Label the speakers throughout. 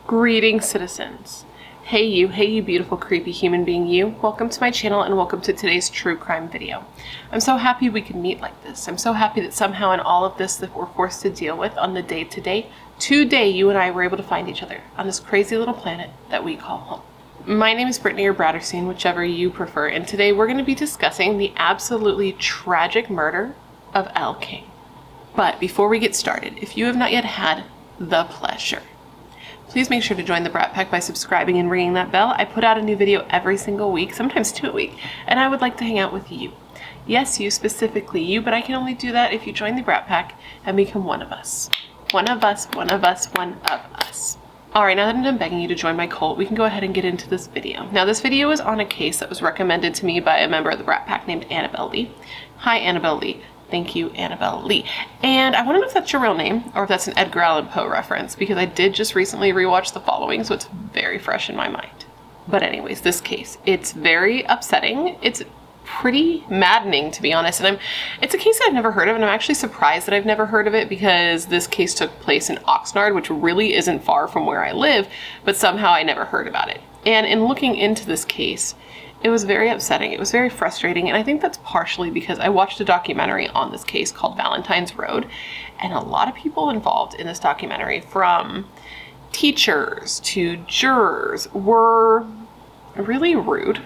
Speaker 1: Greetings, citizens. Hey you beautiful creepy human being you. Welcome to my channel and welcome to today's true crime video. I'm so happy we can meet like this. I'm so happy that somehow in all of this that we're forced to deal with on the day-to-day, today you and I were able to find each other on this crazy little planet that we call home. My name is Brittany or Bratterstein, whichever you prefer, and today we're going to be discussing the absolutely tragic murder of L. King. But before we get started, if you have not yet had the pleasure, please make sure to join the Brat Pack by subscribing and ringing that bell. I put out a new video every single week, sometimes 2 a week, and I would like to hang out with you. Yes, you, specifically you, but I can only do that if you join the Brat Pack and become one of us. One of us, one of us, one of us. Alright, now that I'm done begging you to join my cult, we can go ahead and get into this video. Now, this video is on a case that was recommended to me by a member of the Brat Pack named Annabelle Lee. Hi, Annabelle Lee. Thank you, Annabelle Lee. And I want to know if that's your real name or if that's an Edgar Allan Poe reference, because I did just recently rewatch The Following, so it's very fresh in my mind. But anyways, this case, it's very upsetting. It's pretty maddening, to be honest. And it's a case that I've never heard of, and I'm actually surprised that I've never heard of it because this case took place in Oxnard, which really isn't far from where I live, but somehow I never heard about it. And in looking into this case, it was very upsetting. It was very frustrating. And I think that's partially because I watched a documentary on this case called Valentine's Road. And a lot of people involved in this documentary, from teachers to jurors, were really rude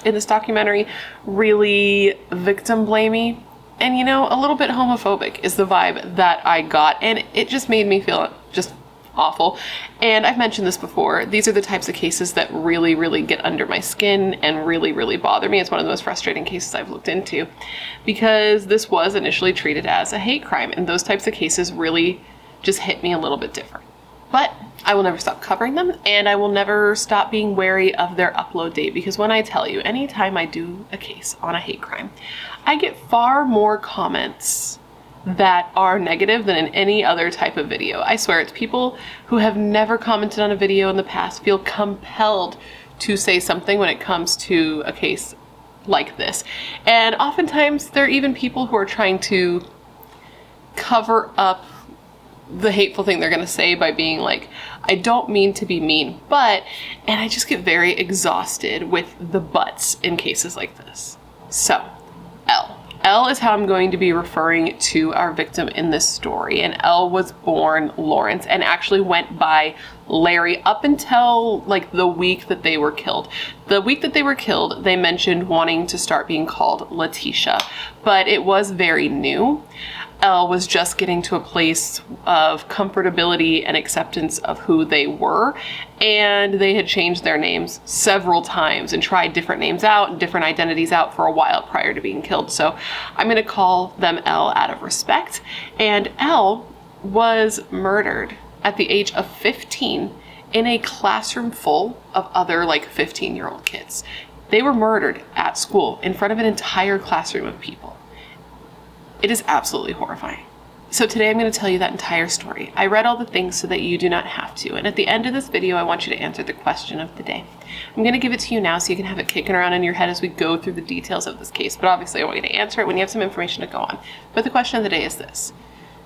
Speaker 1: in this documentary, really victim blamey, and, you know, a little bit homophobic is the vibe that I got. And it just made me feel just awful. And I've mentioned this before, these are the types of cases that really get under my skin and really bother me. It's one of the most frustrating cases I've looked into, because this was initially treated as a hate crime, and those types of cases really just hit me a little bit different. But I will never stop covering them, and I will never stop being wary of their upload date, because when I tell you, anytime I do a case on a hate crime, I get far more comments that are negative than in any other type of video. I swear, it's people who have never commented on a video in the past feel compelled to say something when it comes to a case like this. And oftentimes they're even people who are trying to cover up the hateful thing they're gonna say by being like, I don't mean to be mean, but, and I just get very exhausted with the buts in cases like this. So, L is how I'm going to be referring to our victim in this story. And L was born Lawrence and actually went by Larry up until like the week that they were killed. The week that they were killed, they mentioned wanting to start being called Latisha, but it was very new. L was just getting to a place of comfortability and acceptance of who they were, and they had changed their names several times and tried different names out and different identities out for a while prior to being killed. So I'm going to call them L out of respect. And L was murdered at the age of 15 in a classroom full of other like 15-year-old kids. They were murdered at school in front of an entire classroom of people. It is absolutely horrifying. So today I'm going to tell you that entire story. I read all the things so that you do not have to. And at the end of this video, I want you to answer the question of the day. I'm going to give it to you now so you can have it kicking around in your head as we go through the details of this case. But obviously I want you to answer it when you have some information to go on. But the question of the day is this: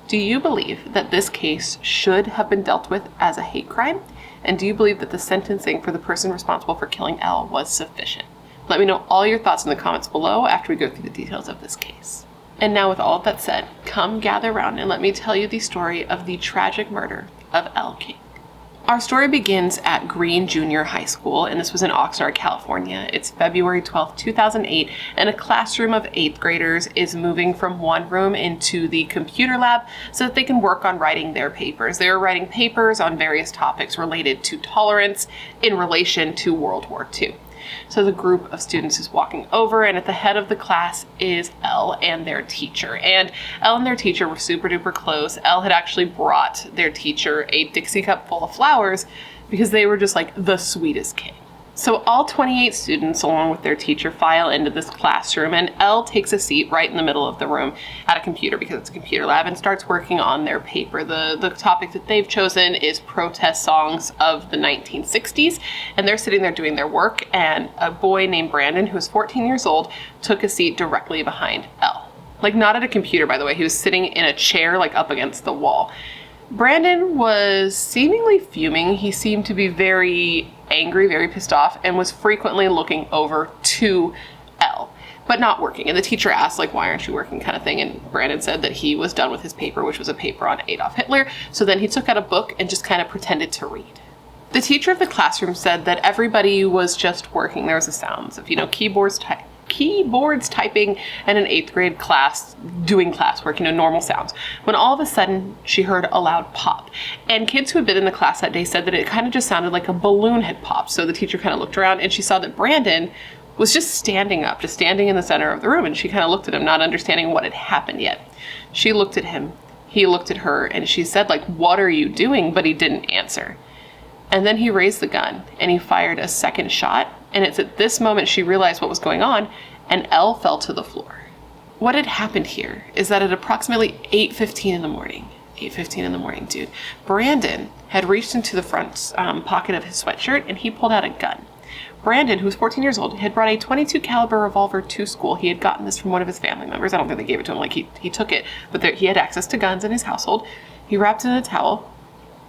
Speaker 1: do you believe that this case should have been dealt with as a hate crime? And do you believe that the sentencing for the person responsible for killing L was sufficient? Let me know all your thoughts in the comments below after we go through the details of this case. And now, with all of that said, come gather around and let me tell you the story of the tragic murder of L. King. Our story begins at Green Junior High School, and this was in Oxnard, California. It's February 12th, 2008, and a classroom of 8th graders is moving from one room into the computer lab so that they can work on writing their papers. They were writing papers on various topics related to tolerance in relation to World War II. So the group of students is walking over, and at the head of the class is Elle and their teacher. And Elle and their teacher were super duper close. Elle had actually brought their teacher a Dixie cup full of flowers because they were just like the sweetest kid. So all 28 students, along with their teacher, file into this classroom, and Elle takes a seat right in the middle of the room at a computer, because it's a computer lab, and starts working on their paper. The topic that they've chosen is protest songs of the 1960s, and they're sitting there doing their work, and a boy named Brandon, who's 14 years old, took a seat directly behind Elle. Like, not at a computer, by the way. He was sitting in a chair, like, up against the wall. Brandon was seemingly fuming. He seemed to be very angry, very pissed off, and was frequently looking over to Elle, but not working. And the teacher asked, like, why aren't you working, kind of thing. And Brandon said that he was done with his paper, which was a paper on Adolf Hitler. So then he took out a book and just kind of pretended to read. The teacher of the classroom said that everybody was just working. There was the sounds of, keyboards typing, and an 8th grade class doing classwork, normal sounds. When all of a sudden she heard a loud pop. And kids who had been in the class that day said that it kind of just sounded like a balloon had popped. So the teacher kind of looked around and she saw that Brandon was just standing up, just standing in the center of the room. And she kind of looked at him, not understanding what had happened yet. She looked at him, he looked at her, and she said, like, what are you doing? But he didn't answer. And then he raised the gun and he fired a second shot. And it's at this moment she realized what was going on, and Elle fell to the floor. What had happened here is that at approximately 8:15 in the morning, 8:15 in the morning, dude, Brandon had reached into the front pocket of his sweatshirt and he pulled out a gun. Brandon, who was 14 years old, had brought a .22 caliber revolver to school. He had gotten this from one of his family members. I don't think they gave it to him, like he took it, but he had access to guns in his household. He wrapped it in a towel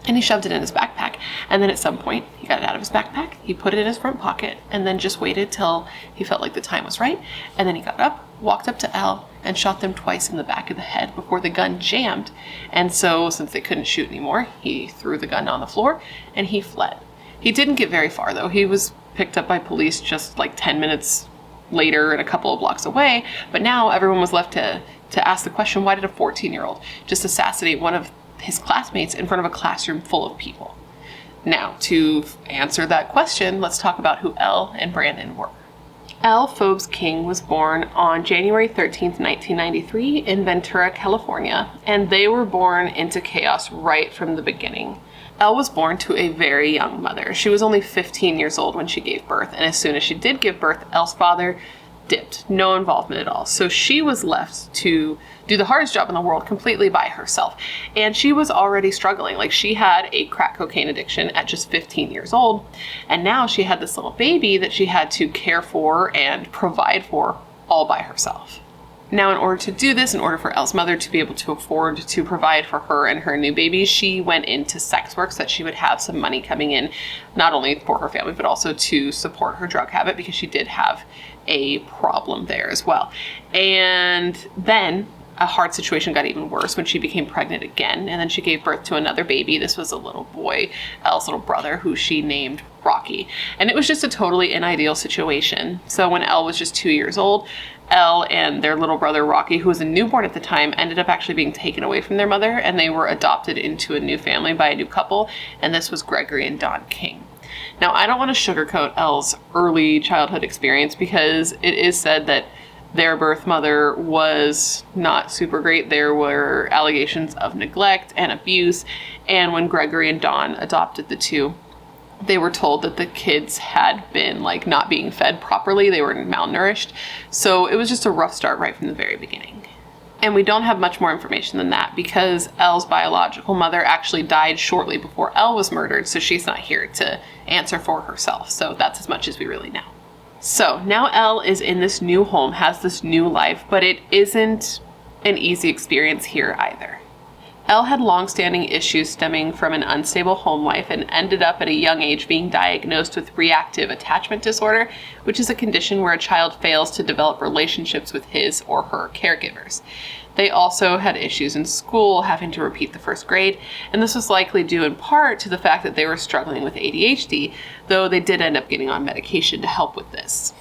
Speaker 1: and he shoved it in his backpack. And then at some point, he got it out of his backpack, he put it in his front pocket, and then just waited till he felt like the time was right. And then he got up, walked up to Elle, and shot them twice in the back of the head before the gun jammed. And so, since they couldn't shoot anymore, he threw the gun on the floor and he fled. He didn't get very far, though. He was picked up by police just like 10 minutes later and a couple of blocks away. But now everyone was left to ask the question, why did a 14-year-old just assassinate one of his classmates in front of a classroom full of people? Now, to answer that question, let's talk about who Elle and Brandon were. Elle Phobes King was born on January 13th, 1993 in Ventura, California, and they were born into chaos right from the beginning. Elle was born to a very young mother. She was only 15 years old when she gave birth, and as soon as she did give birth, Elle's father dipped. No involvement at all. So she was left to do the hardest job in the world completely by herself. And she was already struggling. Like, she had a crack cocaine addiction at just 15 years old. And now she had this little baby that she had to care for and provide for all by herself. Now, in order to do this, in order for Elle's mother to be able to afford to provide for her and her new baby, she went into sex work so that she would have some money coming in, not only for her family, but also to support her drug habit, because she did have a problem there as well. And then a hard situation got even worse when she became pregnant again, and then she gave birth to another baby. This was a little boy, Elle's little brother, who she named Rocky. And it was just a totally unideal situation. So when Elle was just 2 years old, Elle and their little brother Rocky, who was a newborn at the time, ended up actually being taken away from their mother, and they were adopted into a new family by a new couple, and this was Gregory and Dawn King. Now, I don't want to sugarcoat Elle's early childhood experience, because it is said that their birth mother was not super great. There were allegations of neglect and abuse, and when Gregory and Dawn adopted the two, they were told that the kids had been like not being fed properly. They were malnourished. So it was just a rough start right from the very beginning. And we don't have much more information than that, because Elle's biological mother actually died shortly before Elle was murdered, so she's not here to answer for herself. So that's as much as we really know. So now Elle is in this new home, has this new life, but it isn't an easy experience here either. Elle had long-standing issues stemming from an unstable home life and ended up at a young age being diagnosed with reactive attachment disorder, which is a condition where a child fails to develop relationships with his or her caregivers. They also had issues in school, having to repeat the first grade, and this was likely due in part to the fact that they were struggling with ADHD, though they did end up getting on medication to help with this.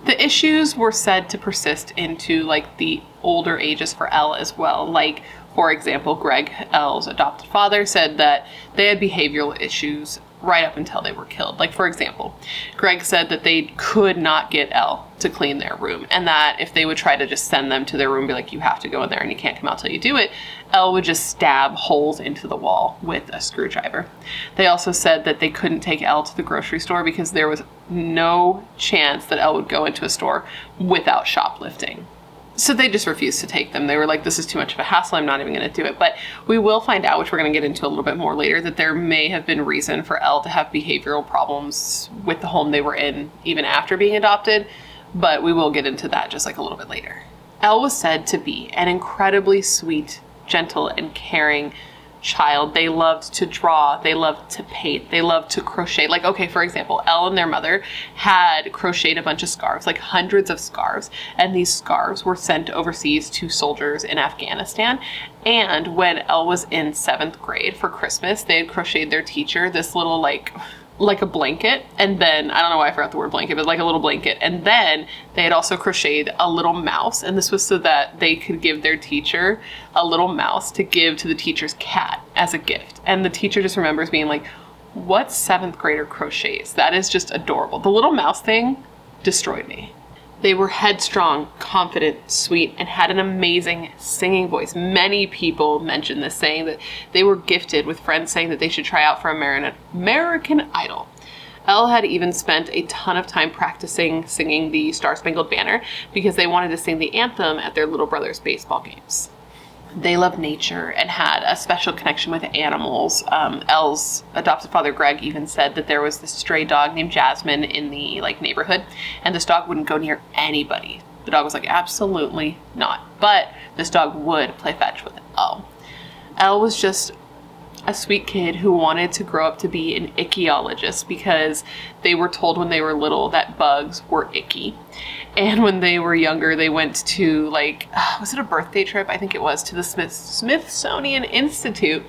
Speaker 1: The issues were said to persist into like the older ages for Elle as well. Like, for example, Greg, Elle's adopted father, said that they had behavioral issues right up until they were killed. Like, for example, Greg said that they could not get Elle to clean their room, and that if they would try to just send them to their room, be like, you have to go in there and you can't come out till you do it, Elle would just stab holes into the wall with a screwdriver. They also said that they couldn't take Elle to the grocery store because there was no chance that Elle would go into a store without shoplifting. So they just refused to take them. They were like, this is too much of a hassle, I'm not even going to do it. But we will find out, which we're going to get into a little bit more later, that there may have been reason for Elle to have behavioral problems with the home they were in even after being adopted. But we will get into that just like a little bit later. Elle was said to be an incredibly sweet, gentle, and caring child. They loved to draw, they loved to paint, they loved to crochet. Like, okay, for example, Elle and their mother had crocheted a bunch of scarves, like hundreds of scarves, and these scarves were sent overseas to soldiers in Afghanistan. And when Elle was in 7th grade for Christmas, they had crocheted their teacher this little like a blanket, and then I don't know why I forgot the word blanket, but like a little blanket, and then they had also crocheted a little mouse, and this was so that they could give their teacher a little mouse to give to the teacher's cat as a gift. And the teacher just remembers being like, what 7th grader crochets? That is just adorable. The little mouse thing destroyed me. They were headstrong, confident, sweet, and had an amazing singing voice. Many people mentioned this, saying that they were gifted, with friends saying that they should try out for American Idol. Elle had even spent a ton of time practicing singing the Star-Spangled Banner because they wanted to sing the anthem at their little brother's baseball games. They loved nature and had a special connection with animals. Elle's adopted father, Greg, even said that there was this stray dog named Jasmine in the neighborhood, and this dog wouldn't go near anybody. The dog was like, absolutely not. But this dog would play fetch with Elle. Elle was just a sweet kid who wanted to grow up to be an ichthyologist because they were told when they were little that bugs were icky. And when they were younger, they went to was it a birthday trip? I think it was, to the Smithsonian Institute.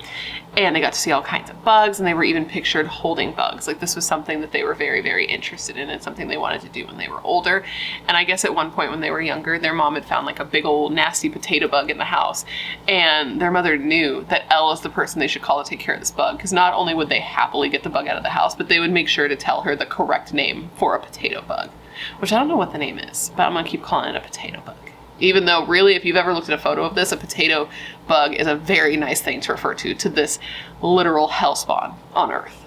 Speaker 1: And they got to see all kinds of bugs, and they were even pictured holding bugs. Like, this was something that they were very, very interested in and something they wanted to do when they were older. And I guess at one point when they were younger, their mom had found like a big old nasty potato bug in the house. And their mother knew that Elle is the person they should call to take care of this bug, because not only would they happily get the bug out of the house, but they would make sure to tell her the correct name for a potato bug. Which I don't know what the name is, but I'm going to keep calling it a potato bug. Even though, really, if you've ever looked at a photo of this, a potato bug is a very nice thing to refer to this literal hellspawn on Earth.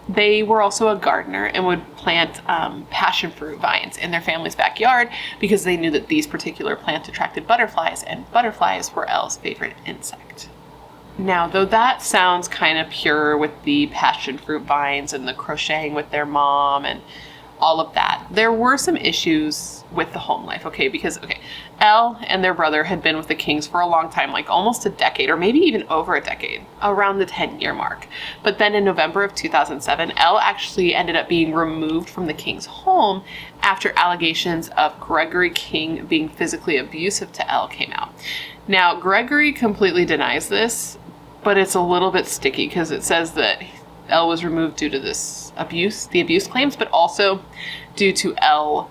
Speaker 1: They were also a gardener and would plant passion fruit vines in their family's backyard because they knew that these particular plants attracted butterflies, and butterflies were Elle's favorite insect. Now, though that sounds kind of pure with the passion fruit vines and the crocheting with their mom and all of that, there were some issues with the home life, because Elle and their brother had been with the Kings for a long time, like almost a decade, or maybe even over a decade, around the 10-year mark. But then in November of 2007, Elle actually ended up being removed from the King's home after allegations of Gregory King being physically abusive to Elle came out. Now, Gregory completely denies this, but it's a little bit sticky because it says that Elle was removed due to the abuse claims, but also due to Elle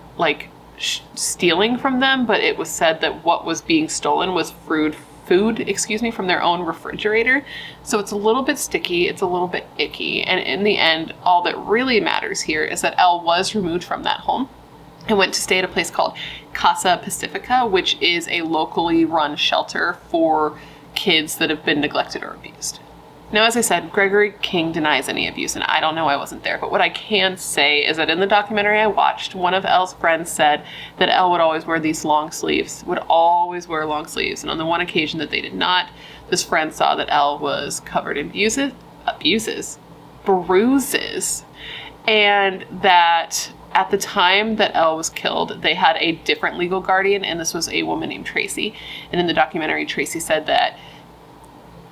Speaker 1: stealing from them. But it was said that what was being stolen was food from their own refrigerator. So it's a little bit sticky, it's a little bit icky. And in the end, all that really matters here is that Elle was removed from that home and went to stay at a place called Casa Pacifica, which is a locally run shelter for kids that have been neglected or abused. Now, as I said, Gregory King denies any abuse, and I don't know, I wasn't there, but what I can say is that in the documentary I watched, one of Elle's friends said that Elle would always wear these long sleeves, and on the one occasion that they did not, this friend saw that Elle was covered in bruises, and that at the time that Elle was killed, they had a different legal guardian, and this was a woman named Tracy. And in the documentary, Tracy said that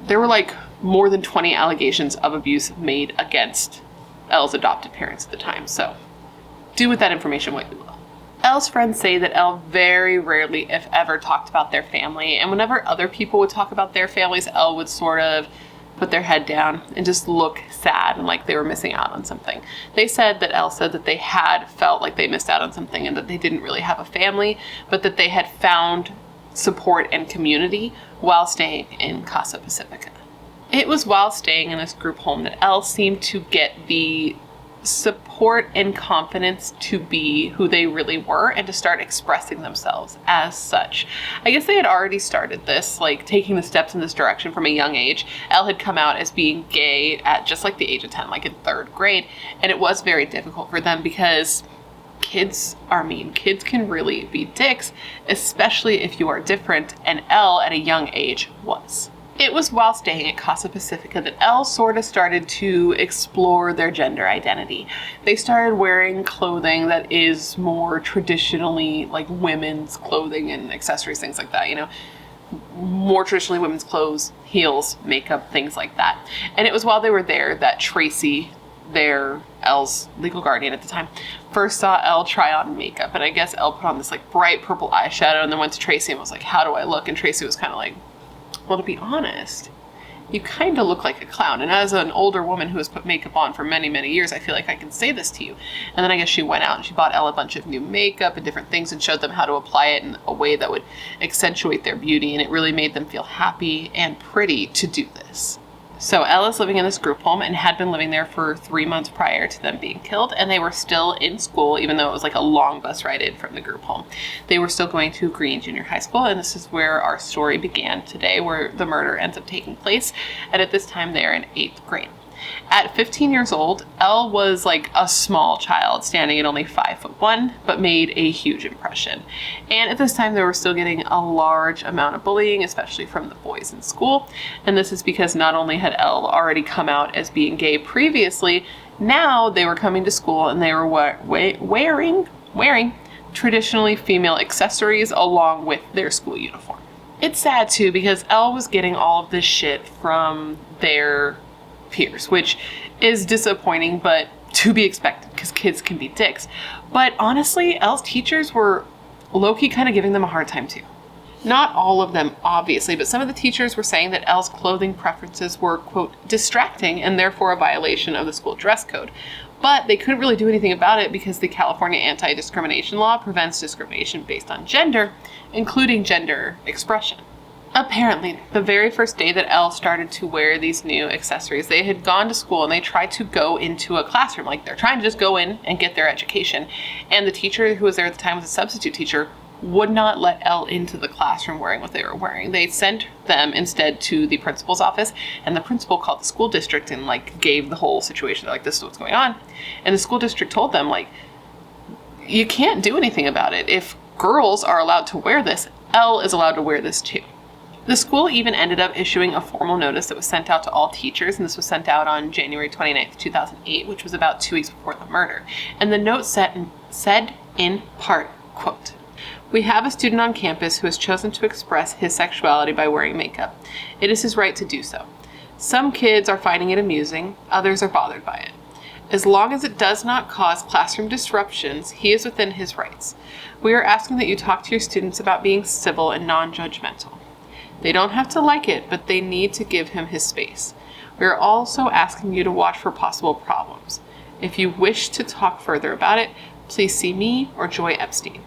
Speaker 1: there were more than 20 allegations of abuse made against Elle's adopted parents at the time. So do with that information what you will. Elle's friends say that Elle very rarely, if ever, talked about their family. And whenever other people would talk about their families, Elle would sort of put their head down and just look sad and like they were missing out on something. They said that Elle said that they had felt like they missed out on something and that they didn't really have a family, but that they had found support and community while staying in Casa Pacifica. It was while staying in this group home that Elle seemed to get the support and confidence to be who they really were and to start expressing themselves as such. I guess they had already started this, taking the steps in this direction from a young age. Elle had come out as being gay at just the age of 10, in 3rd grade, and it was very difficult for them because kids are mean. Kids can really be dicks, especially if you are different, and Elle at a young age was. It was while staying at Casa Pacifica that Elle sort of started to explore their gender identity. They started wearing clothing that is more traditionally women's clothing and accessories, things like that, more traditionally women's clothes, heels, makeup, things like that. And it was while they were there that Tracy, Elle's legal guardian at the time, first saw Elle try on makeup. And I guess Elle put on this like bright purple eyeshadow and then went to Tracy and was like, how do I look? And Tracy was kind of like, well, to be honest, you kind of look like a clown. And as an older woman who has put makeup on for many, many years, I feel like I can say this to you. And then I guess she went out and she bought Elle a bunch of new makeup and different things and showed them how to apply it in a way that would accentuate their beauty. And it really made them feel happy and pretty to do this. So Elle is living in this group home and had been living there for 3 months prior to them being killed. And they were still in school, even though it was like a long bus ride in from the group home. They were still going to Green Junior High School. And this is where our story began today, where the murder ends up taking place. And at this time, they're in 8th grade. At 15 years old, Elle was like a small child, standing at only 5'1", but made a huge impression. And at this time, they were still getting a large amount of bullying, especially from the boys in school. And this is because not only had Elle already come out as being gay previously, now they were coming to school and they were wearing traditionally female accessories along with their school uniform. It's sad too, because Elle was getting all of this shit from their peers, which is disappointing, but to be expected because kids can be dicks. But honestly, Elle's teachers were low-key kind of giving them a hard time too. Not all of them, obviously, but some of the teachers were saying that Elle's clothing preferences were, quote, distracting and therefore a violation of the school dress code. But they couldn't really do anything about it because the California anti-discrimination law prevents discrimination based on gender, including gender expression. Apparently, the very first day that Elle started to wear these new accessories, they had gone to school and they tried to go into a classroom. Like, they're trying to just go in and get their education. And the teacher who was there at the time was a substitute teacher, would not let Elle into the classroom wearing what they were wearing. They sent them instead to the principal's office, and the principal called the school district and like gave the whole situation. They're like, this is what's going on. And the school district told them, like, you can't do anything about it. If girls are allowed to wear this, Elle is allowed to wear this too. The school even ended up issuing a formal notice that was sent out to all teachers, and this was sent out on January 29th, 2008, which was about 2 weeks before the murder. And the note said in part, quote, "We have a student on campus who has chosen to express his sexuality by wearing makeup. It is his right to do so. Some kids are finding it amusing, others are bothered by it. As long as it does not cause classroom disruptions, he is within his rights. We are asking that you talk to your students about being civil and non-judgmental. They don't have to like it, but they need to give him his space. We are also asking you to watch for possible problems. If you wish to talk further about it, please see me or Joy Epstein."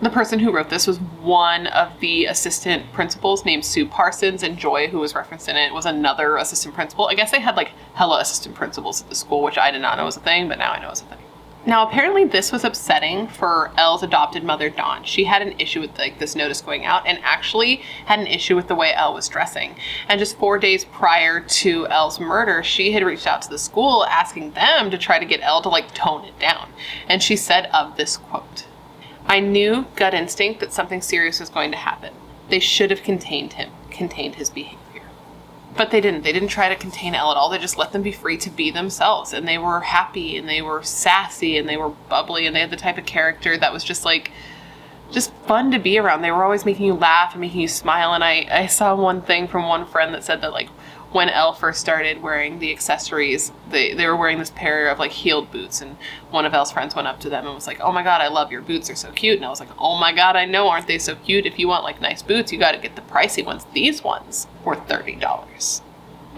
Speaker 1: The person who wrote this was one of the assistant principals named Sue Parsons, and Joy, who was referenced in it, was another assistant principal. I guess they had like hella assistant principals at the school, which I did not know was a thing, but now I know is a thing. Now, apparently this was upsetting for Elle's adopted mother, Dawn. She had an issue with like this notice going out, and actually had an issue with the way Elle was dressing. And just 4 days prior to Elle's murder, she had reached out to the school asking them to try to get Elle to like tone it down. And she said of this quote, "I knew gut instinct that something serious was going to happen. They should have contained his behavior." But they didn't. They didn't try to contain Elle at all. They just let them be free to be themselves. And they were happy, and they were sassy, and they were bubbly, and they had the type of character that was just fun to be around. They were always making you laugh and making you smile. And I saw one thing from one friend that said that like when Elle first started wearing the accessories, they were wearing this pair of like heeled boots, and one of Elle's friends went up to them and was like, "Oh my God, I love your boots. They're so cute." And I was like, "Oh my God, I know, aren't they so cute? If you want like nice boots, you got to get the pricey ones. These ones were $30.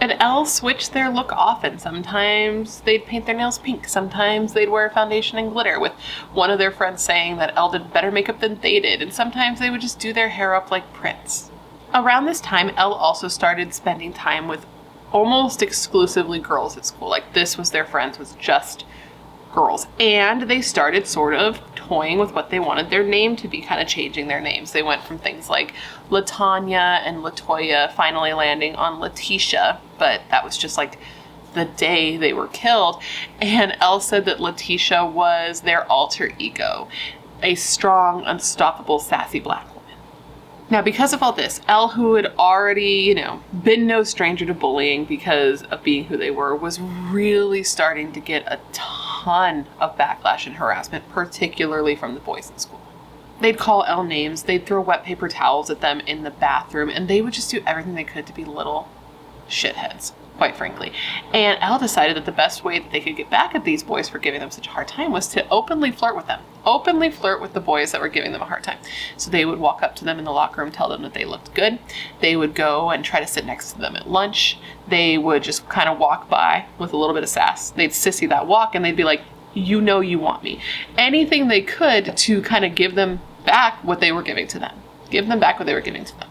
Speaker 1: And Elle switched their look often. Sometimes they'd paint their nails pink. Sometimes they'd wear foundation and glitter, with one of their friends saying that Elle did better makeup than they did. And sometimes they would just do their hair up like Prince. Around this time, Elle also started spending time with almost exclusively girls at school. Like, this was their friends, was just girls. And they started sort of toying with what they wanted their name to be, kind of changing their names. They went from things like LaTanya and LaToya, finally landing on Latisha, but that was just like the day they were killed. And Elle said that Latisha was their alter ego, a strong, unstoppable, sassy black woman. Now, because of all this, Elle, who had already, been no stranger to bullying because of being who they were, was really starting to get a ton of backlash and harassment, particularly from the boys in school. They'd call Elle names, they'd throw wet paper towels at them in the bathroom, and they would just do everything they could to be little shitheads, quite frankly. And Elle decided that the best way that they could get back at these boys for giving them such a hard time was to openly flirt with them. Openly flirt with the boys that were giving them a hard time. So they would walk up to them in the locker room, tell them that they looked good. They would go and try to sit next to them at lunch. They would just kind of walk by with a little bit of sass. They'd sissy that walk, and they'd be like, you know you want me. Anything they could to kind of give them back what they were giving to them. Give them back what they were giving to them.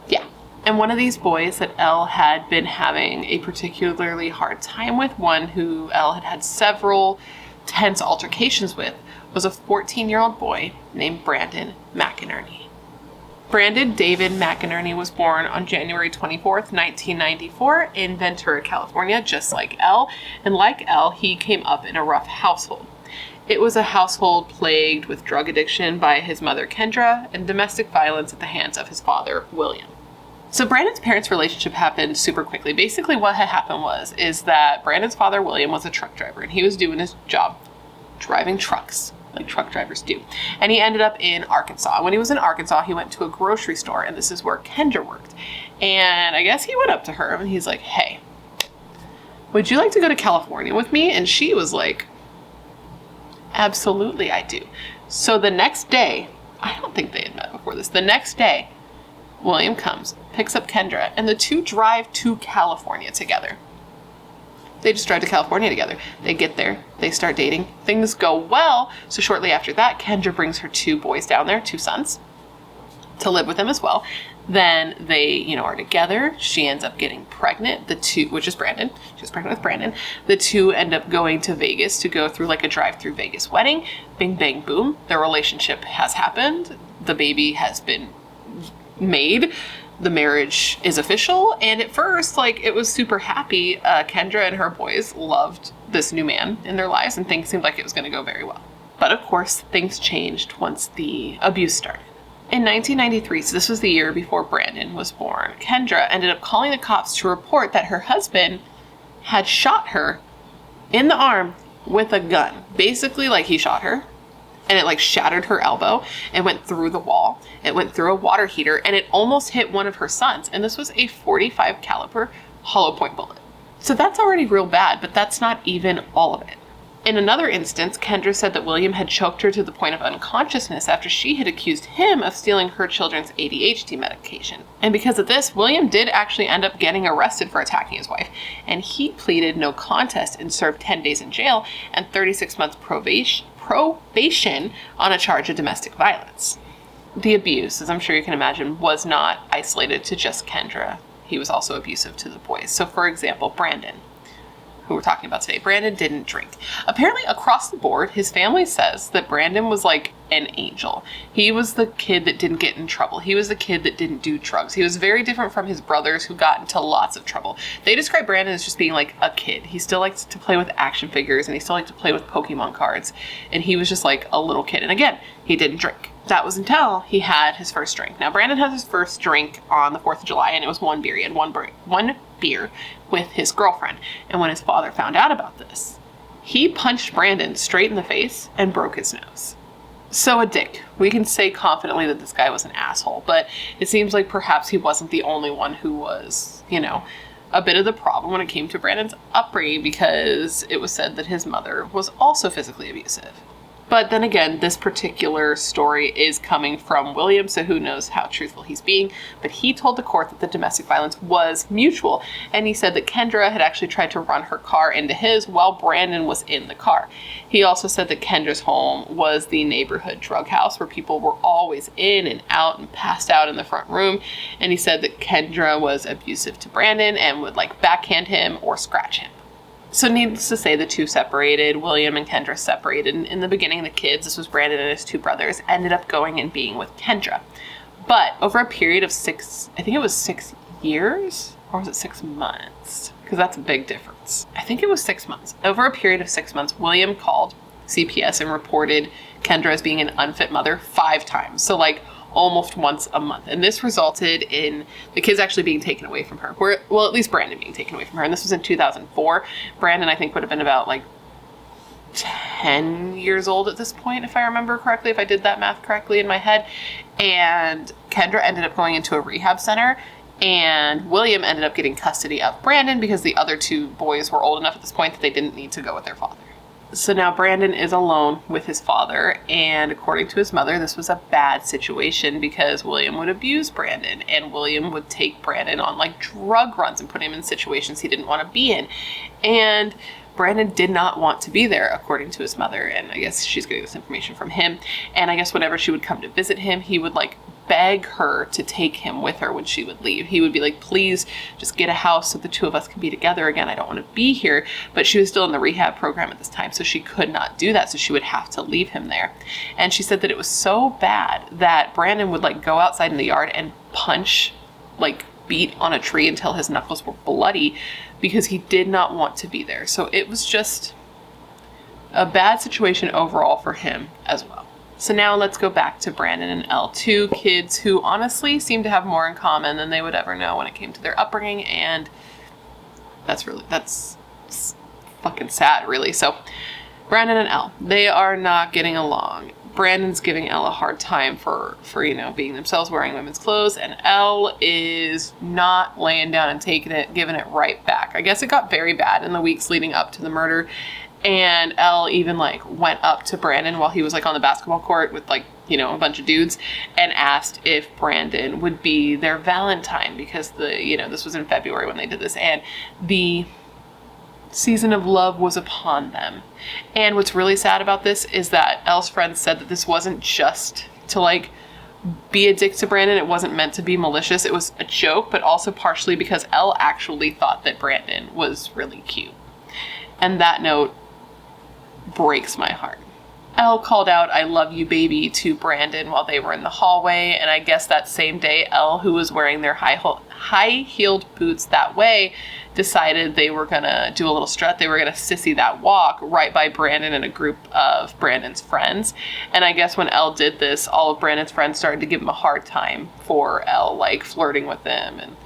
Speaker 1: Yeah. And one of these boys that Elle had been having a particularly hard time with, one who Elle had had several tense altercations with, was a 14-year-old boy named Brandon McInerney. Brandon David McInerney was born on January 24th, 1994 in Ventura, California, just like Elle. And like Elle, he came up in a rough household. It was a household plagued with drug addiction by his mother, Kendra, and domestic violence at the hands of his father, William. So Brandon's parents' relationship happened super quickly. Basically what had happened is that Brandon's father, William, was a truck driver, and he was doing his job driving trucks, like truck drivers do. And he ended up in Arkansas. When he was in Arkansas, he went to a grocery store, and this is where Kendra worked. And I guess he went up to her, and he's like, hey, would you like to go to California with me? And she was like, absolutely, I do. So the next day, I don't think they had met before this. The next day, William comes, picks up Kendra, and the two drive to California together. They just drive to California together. They get there, they start dating, things go well. So shortly after that, Kendra brings her two boys down there, two sons, to live with them as well. Then they, are together. She ends up getting pregnant, which is Brandon. She was pregnant with Brandon. The two end up going to Vegas to go through like a drive-through Vegas wedding. Bing, bang, boom. Their relationship has happened. The baby has been made. The marriage is official. And at first, it was super happy. Kendra and her boys loved this new man in their lives, and things seemed like it was going to go very well. But of course, things changed once the abuse started. In 1993, so this was the year before Brandon was born, Kendra ended up calling the cops to report that her husband had shot her in the arm with a gun. Basically, he shot her, and it shattered her elbow and went through the wall. It went through a water heater, and it almost hit one of her sons. And this was a .45 caliber hollow point bullet. So that's already real bad, but that's not even all of it. In another instance, Kendra said that William had choked her to the point of unconsciousness after she had accused him of stealing her children's ADHD medication. And because of this, William did actually end up getting arrested for attacking his wife, and he pleaded no contest and served 10 days in jail and 36 months probation on a charge of domestic violence. The abuse, as I'm sure you can imagine, was not isolated to just Kendra. He was also abusive to the boys. So for example, Brandon, who we're talking about today, Brandon didn't drink. Apparently across the board, his family says that Brandon was like an angel. He was the kid that didn't get in trouble. He was the kid that didn't do drugs. He was very different from his brothers who got into lots of trouble. They describe Brandon as just being like a kid. He still likes to play with action figures, and he still liked to play with Pokemon cards. And he was just like a little kid. And again, he didn't drink. That was until he had his first drink. Now, Brandon had his first drink on the 4th of July, and it was one beer. He had one beer with his girlfriend. And when his father found out about this, he punched Brandon straight in the face and broke his nose. So a dick. We can say confidently that this guy was an asshole, but it seems like perhaps he wasn't the only one who was, a bit of the problem when it came to Brandon's upbringing, because it was said that his mother was also physically abusive. But then again, this particular story is coming from William, so who knows how truthful he's being. But he told the court that the domestic violence was mutual, and he said that Kendra had actually tried to run her car into his while Brandon was in the car. He also said that Kendra's home was the neighborhood drug house where people were always in and out and passed out in the front room. And he said that Kendra was abusive to Brandon and would backhand him or scratch him. So needless to say, the two separated. William and Kendra separated. And in the beginning, the kids, this was Brandon and his two brothers, ended up going and being with Kendra. But over a period of 6 years? Or was it 6 months? Because that's a big difference. I think it was 6 months. Over a period of 6 months, William called CPS and reported Kendra as being an unfit mother 5 times. So almost once a month. And this resulted in the kids actually being taken away from her. Well, at least Brandon being taken away from her. And this was in 2004. Brandon, I think, would have been about 10 years old at this point, if I remember correctly, if I did that math correctly in my head. And Kendra ended up going into a rehab center, and William ended up getting custody of Brandon because the other two boys were old enough at this point that they didn't need to go with their father. So now Brandon is alone with his father, and according to his mother, this was a bad situation because William would abuse Brandon, and William would take Brandon on like drug runs and put him in situations he didn't want to be in. And Brandon did not want to be there, according to his mother, and I guess she's getting this information from him. And I guess whenever she would come to visit him, he would like beg her to take him with her when she would leave. He would be like, please just get a house so the two of us can be together again. I don't want to be here. But she was still in the rehab program at this time, so she could not do that. So she would have to leave him there. And she said that it was so bad that Brandon would like go outside in the yard and punch, like beat on a tree until his knuckles were bloody because he did not want to be there. So it was just a bad situation overall for him as well. So now let's go back to Brandon and Elle, two kids who honestly seem to have more in common than they would ever know when it came to their upbringing, and that's fucking sad, really. So Brandon and Elle, they are not getting along. Brandon's giving Elle a hard time for being themselves, wearing women's clothes, and Elle is not laying down and taking it, giving it right back. I guess it got very bad in the weeks leading up to the murder. And Elle even like went up to Brandon while he was like on the basketball court with like, a bunch of dudes, and asked if Brandon would be their Valentine because this was in February when they did this, and the season of love was upon them. And what's really sad about this is that Elle's friends said that this wasn't just to like be a dick to Brandon. It wasn't meant to be malicious. It was a joke, but also partially because Elle actually thought that Brandon was really cute. And that note breaks my heart. Elle called out, "I love you, baby," to Brandon while they were in the hallway. And I guess that same day, Elle, who was wearing their high-heeled boots that way, decided they were going to do a little strut. They were going to sissy that walk right by Brandon and a group of Brandon's friends. And I guess when Elle did this, all of Brandon's friends started to give him a hard time for Elle, like flirting with them and,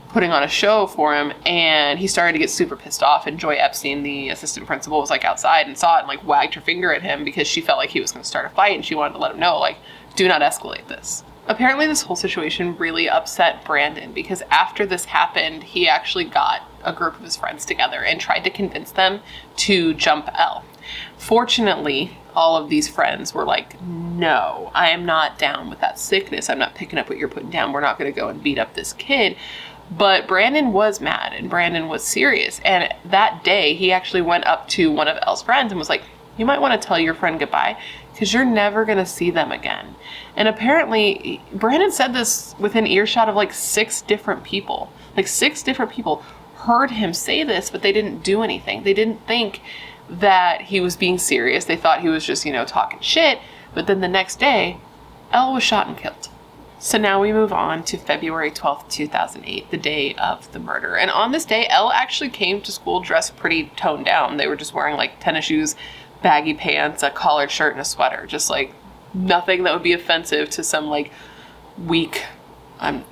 Speaker 1: putting on a show for him, and he started to get super pissed off. And Joy Epstein, the assistant principal, was like outside and saw it and like wagged her finger at him because she felt like he was going to start a fight, and she wanted to let him know, like, do not escalate this. Apparently this whole situation really upset Brandon because after this happened, he actually got a group of his friends together and tried to convince them to jump Elle. Fortunately, all of these friends were like, no, I am not down with that sickness. I'm not picking up what you're putting down. We're not going to go and beat up this kid. But Brandon was mad and Brandon was serious. And that day, he actually went up to one of Elle's friends and was like, you might want to tell your friend goodbye because you're never going to see them again. And apparently, Brandon said this within earshot of like 6 different people. Like 6 different people heard him say this, but they didn't do anything. They didn't think that he was being serious. They thought he was just, talking shit. But then the next day, Elle was shot and killed. So now we move on to February 12th, 2008, the day of the murder. And on this day, Elle actually came to school dressed pretty toned down. They were just wearing like tennis shoes, baggy pants, a collared shirt, and a sweater. Just like nothing that would be offensive to some like weak, I'm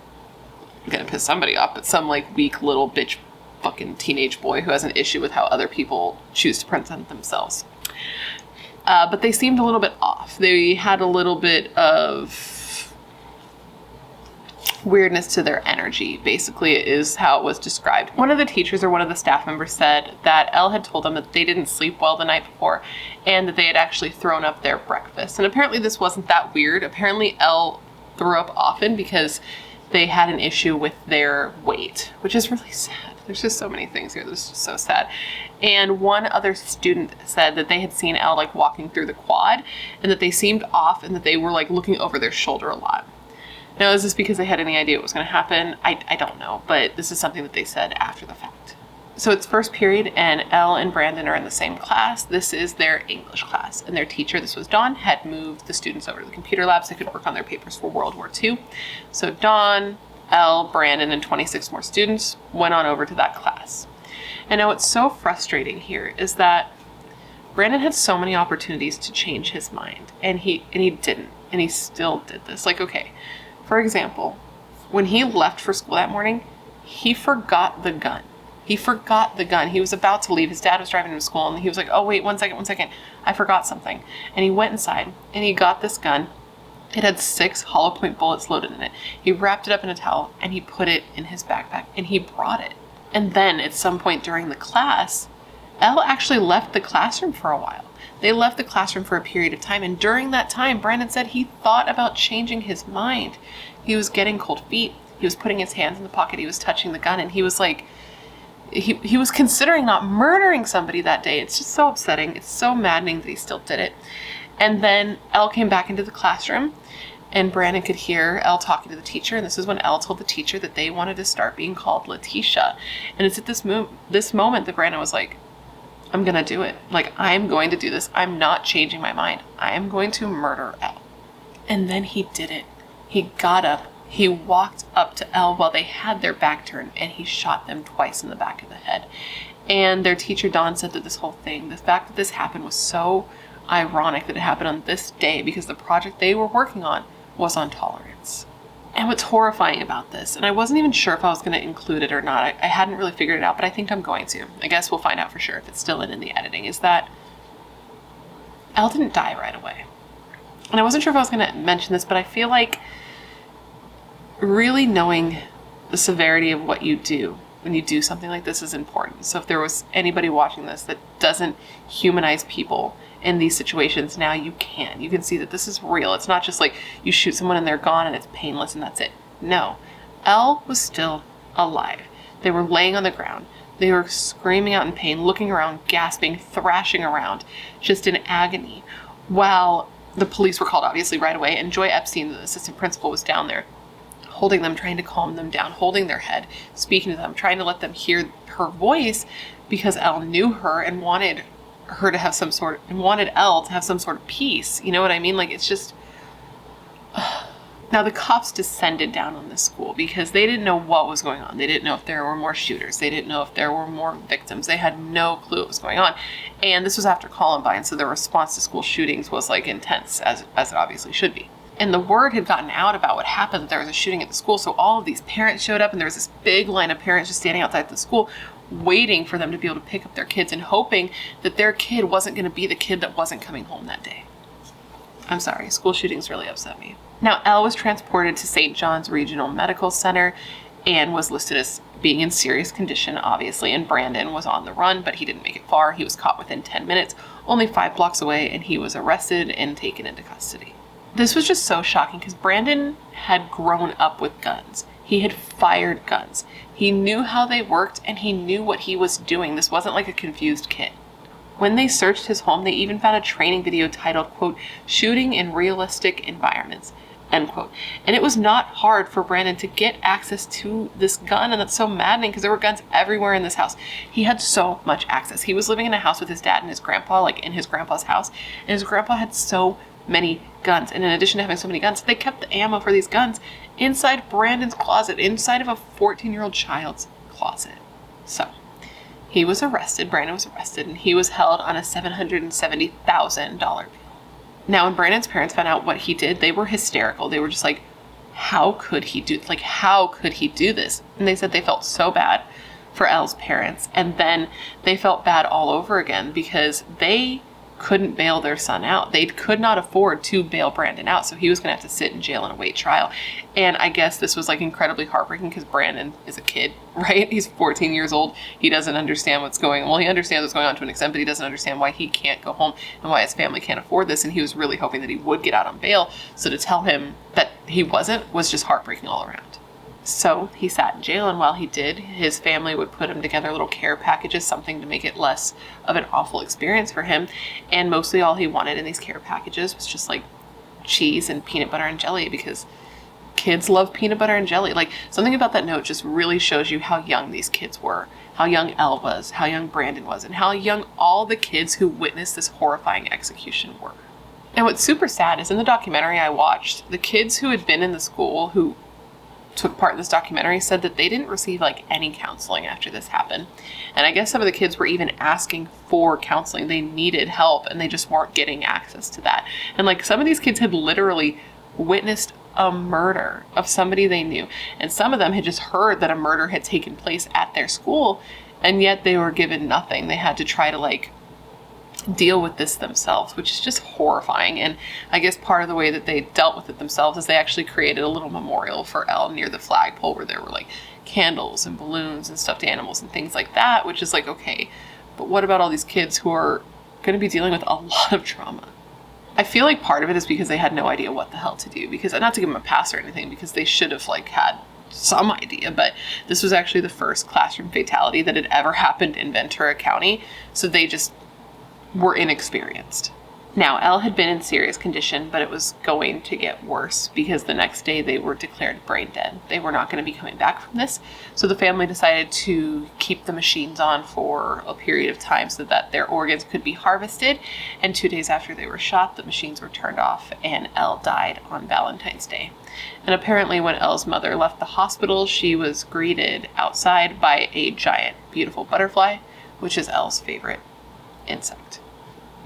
Speaker 1: gonna piss somebody off, but some like weak little bitch fucking teenage boy who has an issue with how other people choose to present themselves. But they seemed a little bit off. They had a little bit of weirdness to their energy, basically, is how it was described. One of the teachers or one of the staff members said that Elle had told them that they didn't sleep well the night before and that they had actually thrown up their breakfast. And apparently this wasn't that weird. Apparently Elle threw up often because they had an issue with their weight, which is really sad. There's just so many things here that's just so sad. And one other student said that they had seen Elle like walking through the quad and that they seemed off and that they were like looking over their shoulder a lot. Now, is this because they had any idea what was going to happen? I don't know, but this is something that they said after the fact. So it's first period, and Elle and Brandon are in the same class. This is their English class, and their teacher, this was Dawn, had moved the students over to the computer lab so they could work on their papers for World War II. So Dawn, Elle, Brandon, and 26 more students went on over to that class. And now what's so frustrating here is that Brandon had so many opportunities to change his mind, and he didn't, and he still did this. Like, okay, for example, when he left for school that morning, he forgot the gun. He forgot the gun. He was about to leave. His dad was driving him to school, and he was like, oh, wait, 1 second. I forgot something. And he went inside, and he got this gun. It had 6 hollow point bullets loaded in it. He wrapped it up in a towel, and he put it in his backpack, and he brought it. And then, at some point during the class, Elle actually left the classroom for a while. They left the classroom for a period of time, and during that time, Brandon said he thought about changing his mind. He was getting cold feet. He was putting his hands in the pocket. He was touching the gun, and he was like, he was considering not murdering somebody that day. It's just so upsetting. It's so maddening that he still did it. And then Elle came back into the classroom, and Brandon could hear Elle talking to the teacher. And this is when Elle told the teacher that they wanted to start being called Latisha. And it's at this moment that Brandon was like, I'm going to do it. Like, I'm going to do this. I'm not changing my mind. I am going to murder Elle. And then he did it. He got up. He walked up to Elle while they had their back turned, and he shot them twice in the back of the head. And their teacher, Dawn, said that this whole thing, the fact that this happened was so ironic that it happened on this day because the project they were working on was on tolerance. And what's horrifying about this, and I wasn't even sure if I was going to include it or not, I hadn't really figured it out, but I think I'm going to. I guess we'll find out for sure if it's still in the editing, is that Elle didn't die right away. And I wasn't sure if I was going to mention this, but I feel like really knowing the severity of what you do when you do something like this is important. So if there was anybody watching this that doesn't humanize people in these situations, now you can. You can see that this is real. It's not just like you shoot someone and they're gone and it's painless and that's it. No. Elle was still alive. They were laying on the ground. They were screaming out in pain, looking around, gasping, thrashing around, just in agony, while the police were called, obviously, right away. And Joy Epstein, the assistant principal, was down there holding them, trying to calm them down, holding their head, speaking to them, trying to let them hear her voice, because Elle knew her and wanted her to have wanted Elle to have some sort of peace. You know what I mean? Like, it's just... Now, the cops descended down on this school because they didn't know what was going on. They didn't know if there were more shooters. They didn't know if there were more victims. They had no clue what was going on. And this was after Columbine, so the response to school shootings was, like, intense, as it obviously should be. And the word had gotten out about what happened, that there was a shooting at the school. So all of these parents showed up, and there was this big line of parents just standing outside the school waiting for them to be able to pick up their kids and hoping that their kid wasn't going to be the kid that wasn't coming home that day. I'm sorry, school shootings really upset me. Now, Elle was transported to St. John's Regional Medical Center and was listed as being in serious condition, obviously, and Brandon was on the run, but he didn't make it far. He was caught within 10 minutes, only 5 blocks away, and he was arrested and taken into custody. This was just so shocking because Brandon had grown up with guns. He had fired guns. He knew how they worked and he knew what he was doing. This wasn't like a confused kid. When they searched his home, they even found a training video titled, quote, "Shooting in Realistic Environments," end quote. And it was not hard for Brandon to get access to this gun, and that's so maddening because there were guns everywhere in this house. He had so much access. He was living in a house with his dad and his grandpa, like in his grandpa's house, and his grandpa had so many guns. And in addition to having so many guns, they kept the ammo for these guns inside Brandon's closet, inside of a 14-year-old child's closet. So he was arrested, Brandon was arrested, and he was held on a $770,000 bill. Now, when Brandon's parents found out what he did, they were hysterical. They were just like, how could he do this? And they said they felt so bad for Elle's parents. And then they felt bad all over again because they couldn't bail their son out. They could not afford to bail Brandon out, so he was going to have to sit in jail and await trial. And I guess this was like incredibly heartbreaking because Brandon is a kid, right? He's 14 years old. He doesn't understand what's going on. Well, he understands what's going on to an extent, but he doesn't understand why he can't go home and why his family can't afford this. And he was really hoping that he would get out on bail. So to tell him that he wasn't was just heartbreaking all around. So he sat in jail, and while he did, his family would put him together little care packages, something to make it less of an awful experience for him. And mostly all he wanted in these care packages was just like cheese and peanut butter and jelly, because kids love peanut butter and jelly. Like, something about that note just really shows you how young these kids were, how young Elle was, how young Brandon was, and how young all the kids who witnessed this horrifying execution were. And what's super sad is in the documentary I watched, the kids who had been in the school who took part in this documentary said that they didn't receive like any counseling after this happened. And I guess some of the kids were even asking for counseling. They needed help and they just weren't getting access to that. And like, some of these kids had literally witnessed a murder of somebody they knew. And some of them had just heard that a murder had taken place at their school. And yet they were given nothing. They had to try to like deal with this themselves, which is just horrifying. And I guess part of the way that they dealt with it themselves is they actually created a little memorial for Elle near the flagpole where there were like candles and balloons and stuffed animals and things like that, which is like, okay, but what about all these kids who are going to be dealing with a lot of trauma? I feel like part of it is because they had no idea what the hell to do, because not to give them a pass or anything, because they should have like had some idea, but this was actually the first classroom fatality that had ever happened in Ventura County. So they just were inexperienced. Now, Elle had been in serious condition, but it was going to get worse because the next day they were declared brain dead. They were not going to be coming back from this. So the family decided to keep the machines on for a period of time so that their organs could be harvested. And 2 days after they were shot, the machines were turned off and Elle died on Valentine's Day. And apparently when Elle's mother left the hospital, she was greeted outside by a giant, beautiful butterfly, which is Elle's favorite insect.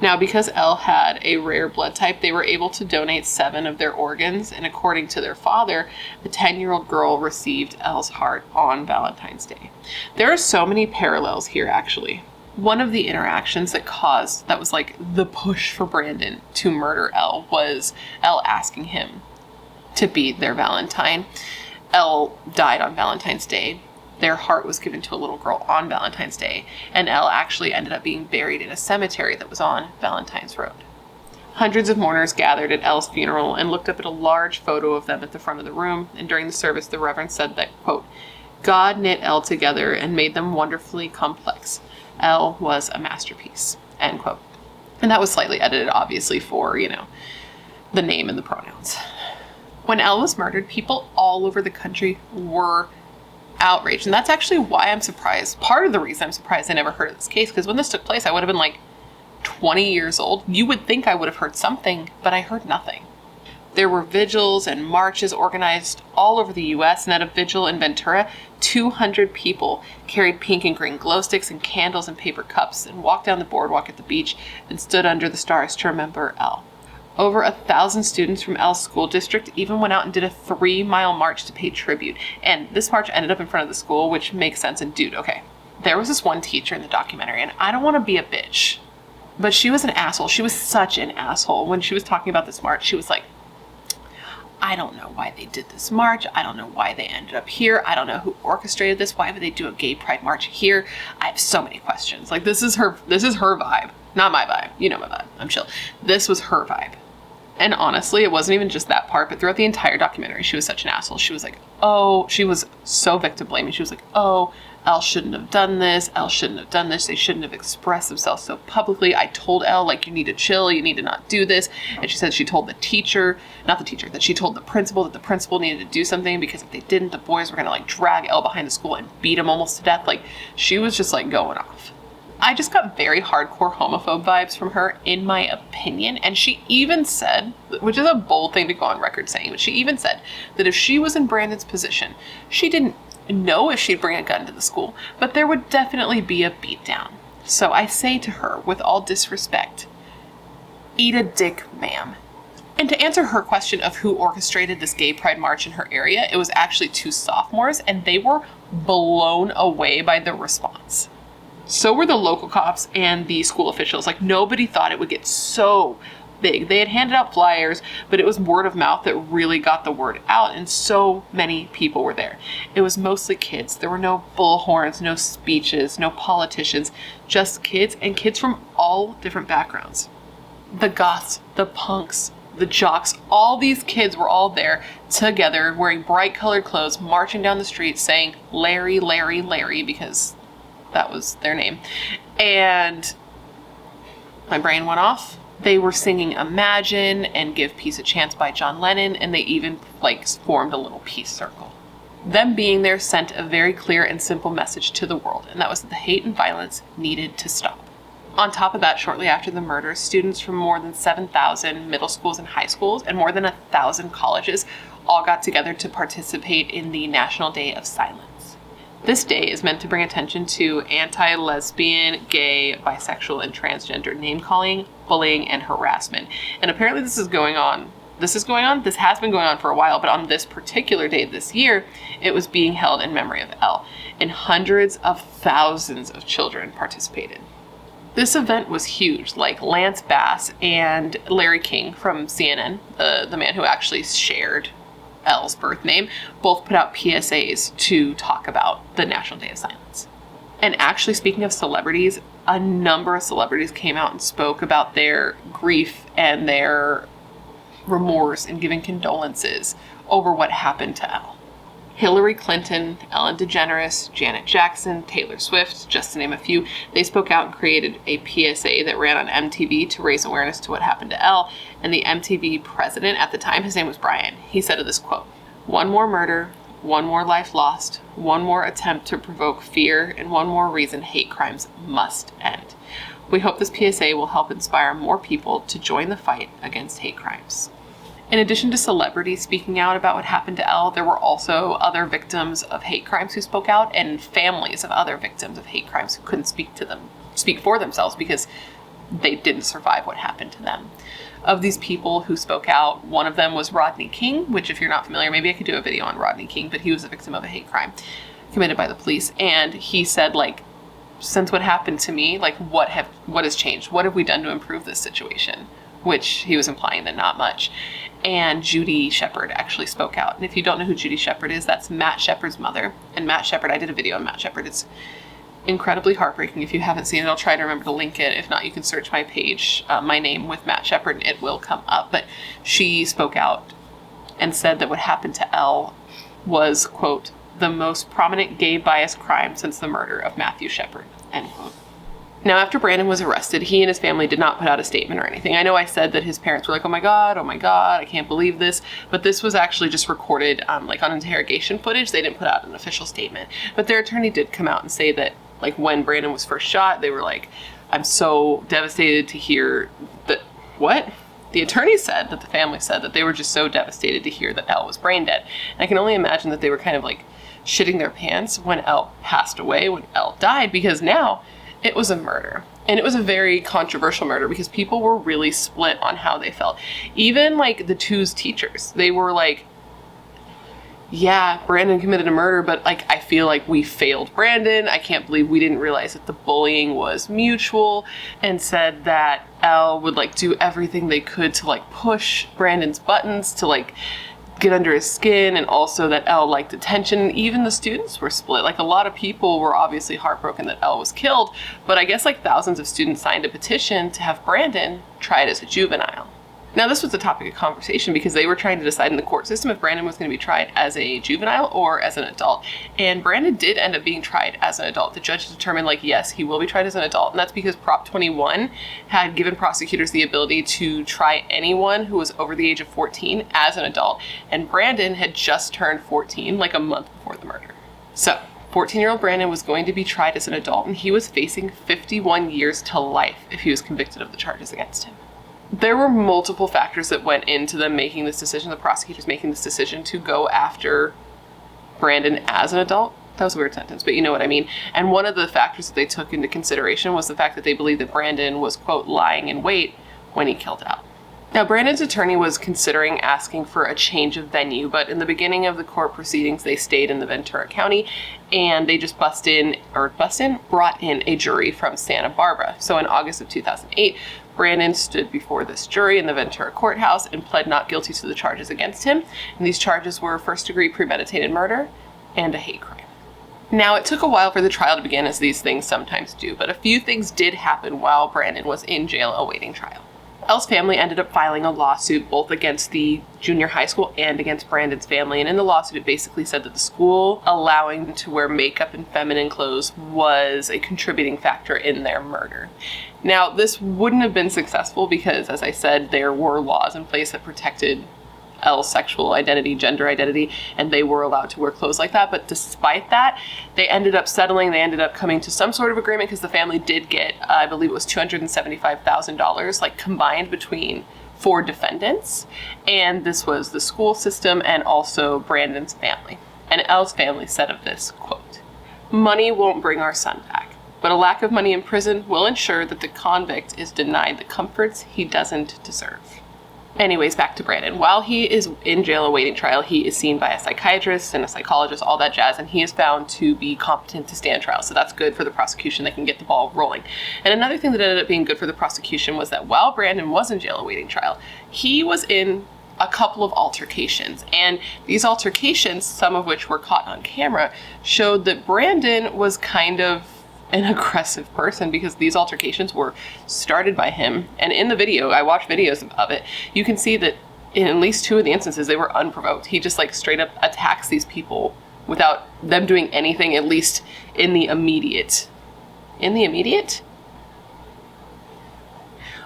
Speaker 1: Now, because Elle had a rare blood type, they were able to donate 7 of their organs, and according to their father, the 10-year-old girl received Elle's heart on Valentine's Day. There are so many parallels here, actually. One of the interactions that was like the push for Brandon to murder Elle was Elle asking him to be their Valentine. Elle died on Valentine's Day. Their heart was given to a little girl on Valentine's Day, and Elle actually ended up being buried in a cemetery that was on Valentine's Road. Hundreds of mourners gathered at Elle's funeral and looked up at a large photo of them at the front of the room, and during the service, the Reverend said that, quote, "God knit Elle together and made them wonderfully complex. Elle was a masterpiece," end quote. And that was slightly edited, obviously, for, the name and the pronouns. When Elle was murdered, people all over the country were outraged. And that's actually why I'm surprised. Part of the reason I'm surprised I never heard of this case, because when this took place, I would have been like 20 years old. You would think I would have heard something, but I heard nothing. There were vigils and marches organized all over the U.S., and at a vigil in Ventura, 200 people carried pink and green glow sticks and candles and paper cups and walked down the boardwalk at the beach and stood under the stars to remember Elle. Over 1,000 students from Elle's school district even went out and did a 3-mile march to pay tribute. And this march ended up in front of the school, which makes sense. And dude, okay, there was this one teacher in the documentary, and I don't want to be a bitch, but she was an asshole. She was such an asshole. When she was talking about this march, she was like, I don't know why they did this march. I don't know why they ended up here. I don't know who orchestrated this. Why would they do a gay pride march here? I have so many questions. Like, this is her vibe, not my vibe. You know my vibe. I'm chill. This was her vibe. And honestly, it wasn't even just that part, but throughout the entire documentary, she was such an asshole. She was like, oh, she was so victim blaming. She was like, oh, Elle shouldn't have done this. Elle shouldn't have done this. They shouldn't have expressed themselves so publicly. I told Elle, like, you need to chill. You need to not do this. And she said she told the teacher, that she told the principal that the principal needed to do something, because if they didn't, the boys were going to like drag Elle behind the school and beat him almost to death. Like, she was just like going off. I just got very hardcore homophobe vibes from her, in my opinion. And she even said, which is a bold thing to go on record saying, but she even said that if she was in Brandon's position, she didn't know if she'd bring a gun to the school, but there would definitely be a beatdown. So I say to her, with all disrespect, eat a dick, ma'am. And to answer her question of who orchestrated this gay pride march in her area, it was actually 2 sophomores, and they were blown away by the response. So were the local cops and the school officials. Like, nobody thought it would get so big. They had handed out flyers, but it was word of mouth that really got the word out, and so many people were there. It was mostly kids. There were no bullhorns, no speeches, no politicians, just kids, and kids from all different backgrounds. The goths, the punks, the jocks, all these kids were all there together, wearing bright colored clothes, marching down the street saying, Larry, Larry, Larry, because that was their name. And my brain went off. They were singing Imagine and Give Peace a Chance by John Lennon, and they even formed a little peace circle. Them being there sent a very clear and simple message to the world, and that was that the hate and violence needed to stop. On top of that, shortly after the murder, students from more than 7,000 middle schools and high schools and more than 1,000 colleges all got together to participate in the National Day of Silence. This day is meant to bring attention to anti-lesbian, gay, bisexual, and transgender name-calling, bullying, and harassment. And apparently this is going on this is going on. This has been going on for a while, but on this particular day this year, it was being held in memory of Elle, and hundreds of thousands of children participated. This event was huge. Like Lance Bass and Larry King from CNN, the man who actually shared Elle's birth name, both put out PSAs to talk about the National Day of Silence. And actually, speaking of celebrities, a number of celebrities came out and spoke about their grief and their remorse and giving condolences over what happened to Elle. Hillary Clinton, Ellen DeGeneres, Janet Jackson, Taylor Swift, just to name a few, they spoke out and created a PSA that ran on MTV to raise awareness to what happened to Elle. And the MTV president at the time, his name was Brian, he said of this quote, "One more murder, one more life lost, one more attempt to provoke fear, and one more reason hate crimes must end. We hope this PSA will help inspire more people to join the fight against hate crimes." In addition to celebrities speaking out about what happened to Elle, there were also other victims of hate crimes who spoke out, and families of other victims of hate crimes who couldn't speak for themselves because they didn't survive what happened to them. Of these people who spoke out, one of them was Rodney King, which if you're not familiar, maybe I could do a video on Rodney King, but he was a victim of a hate crime committed by the police. And he said, like, since what happened to me, like, what has changed? What have we done to improve this situation? Which he was implying that not much. And Judy Shepard actually spoke out. And if you don't know who Judy Shepard is, that's Matt Shepard's mother. And Matt Shepard, I did a video on Matt Shepard. It's incredibly heartbreaking. If you haven't seen it, I'll try to remember to link it. If not, you can search my page, my name with Matt Shepard, and it will come up. But she spoke out and said that what happened to Elle was, quote, "the most prominent gay bias crime since the murder of Matthew Shepard," end quote. Now, after Brandon was arrested, he and his family did not put out a statement or anything. I know I said that his parents were like, oh my God, I can't believe this. But this was actually just recorded like on interrogation footage. They didn't put out an official statement. But their attorney did come out and say that, like, when Brandon was first shot, they were like, I'm so devastated to hear that, what? The attorney said that the family said that they were just so devastated to hear that Elle was brain dead. And I can only imagine that they were kind of like shitting their pants when Elle passed away, when Elle died, because now it was a murder. And it was a very controversial murder because people were really split on how they felt. Even like the two's teachers, they were like, yeah, Brandon committed a murder, but like, I feel like we failed Brandon. I can't believe we didn't realize that the bullying was mutual, and said that Elle would like do everything they could to like push Brandon's buttons to like get under his skin, and also that Elle liked attention. Even the students were split. Like, a lot of people were obviously heartbroken that Elle was killed, but I guess like thousands of students signed a petition to have Brandon tried as a juvenile. Now, this was a topic of conversation because they were trying to decide in the court system if Brandon was going to be tried as a juvenile or as an adult. And Brandon did end up being tried as an adult. The judge determined, like, yes, he will be tried as an adult. And that's because Prop 21 had given prosecutors the ability to try anyone who was over the age of 14 as an adult. And Brandon had just turned 14, like a month before the murder. So 14-year-old Brandon was going to be tried as an adult, and he was facing 51 years to life if he was convicted of the charges against him. There were multiple factors that went into them making this decision, the prosecutors making this decision to go after Brandon as an adult. That was a weird sentence, but you know what I mean. And one of the factors that they took into consideration was the fact that they believed that Brandon was, quote, lying in wait when he killed Elle. Now, Brandon's attorney was considering asking for a change of venue, but in the beginning of the court proceedings, they stayed in the Ventura County, and they just brought in a jury from Santa Barbara. So in August of 2008, Brandon stood before this jury in the Ventura courthouse and pled not guilty to the charges against him. And these charges were first-degree premeditated murder and a hate crime. Now, it took a while for the trial to begin, as these things sometimes do, but a few things did happen while Brandon was in jail awaiting trial. Elle's family ended up filing a lawsuit both against the junior high school and against Brandon's family. And in the lawsuit, it basically said that the school allowing them to wear makeup and feminine clothes was a contributing factor in their murder. Now, this wouldn't have been successful because, as I said, there were laws in place that protected Elle's sexual identity, gender identity, and they were allowed to wear clothes like that. But despite that, they ended up settling. They ended up coming to some sort of agreement because the family did get, I believe it was $275,000, like combined between 4 defendants. And this was the school system and also Brandon's family. And Elle's family said of this, quote, "Money won't bring our son back, but a lack of money in prison will ensure that the convict is denied the comforts he doesn't deserve." Anyways, back to Brandon. While he is in jail awaiting trial, he is seen by a psychiatrist and a psychologist, all that jazz, and he is found to be competent to stand trial. So that's good for the prosecution. They can get the ball rolling. And another thing that ended up being good for the prosecution was that while Brandon was in jail awaiting trial, he was in a couple of altercations. And these altercations, some of which were caught on camera, showed that Brandon was kind of an aggressive person because these altercations were started by him. And in the video, I watched videos of it, you can see that in at least 2 of the instances, they were unprovoked. He just like straight up attacks these people without them doing anything, at least in the immediate.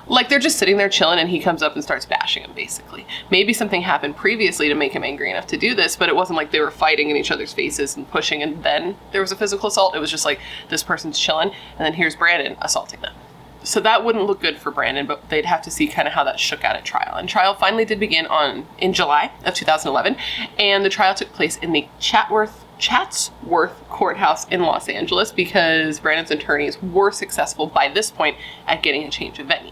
Speaker 1: Like they're just sitting there chilling and he comes up and starts bashing them, basically. Maybe something happened previously to make him angry enough to do this, but it wasn't like they were fighting in each other's faces and pushing and then there was a physical assault. It was just like this person's chilling and then here's Brandon assaulting them. So that wouldn't look good for Brandon, but they'd have to see kind of how that shook out at trial. And trial finally did begin in July of 2011, and the trial took place in the Chatsworth Courthouse in Los Angeles because Brandon's attorneys were successful by this point at getting a change of venue.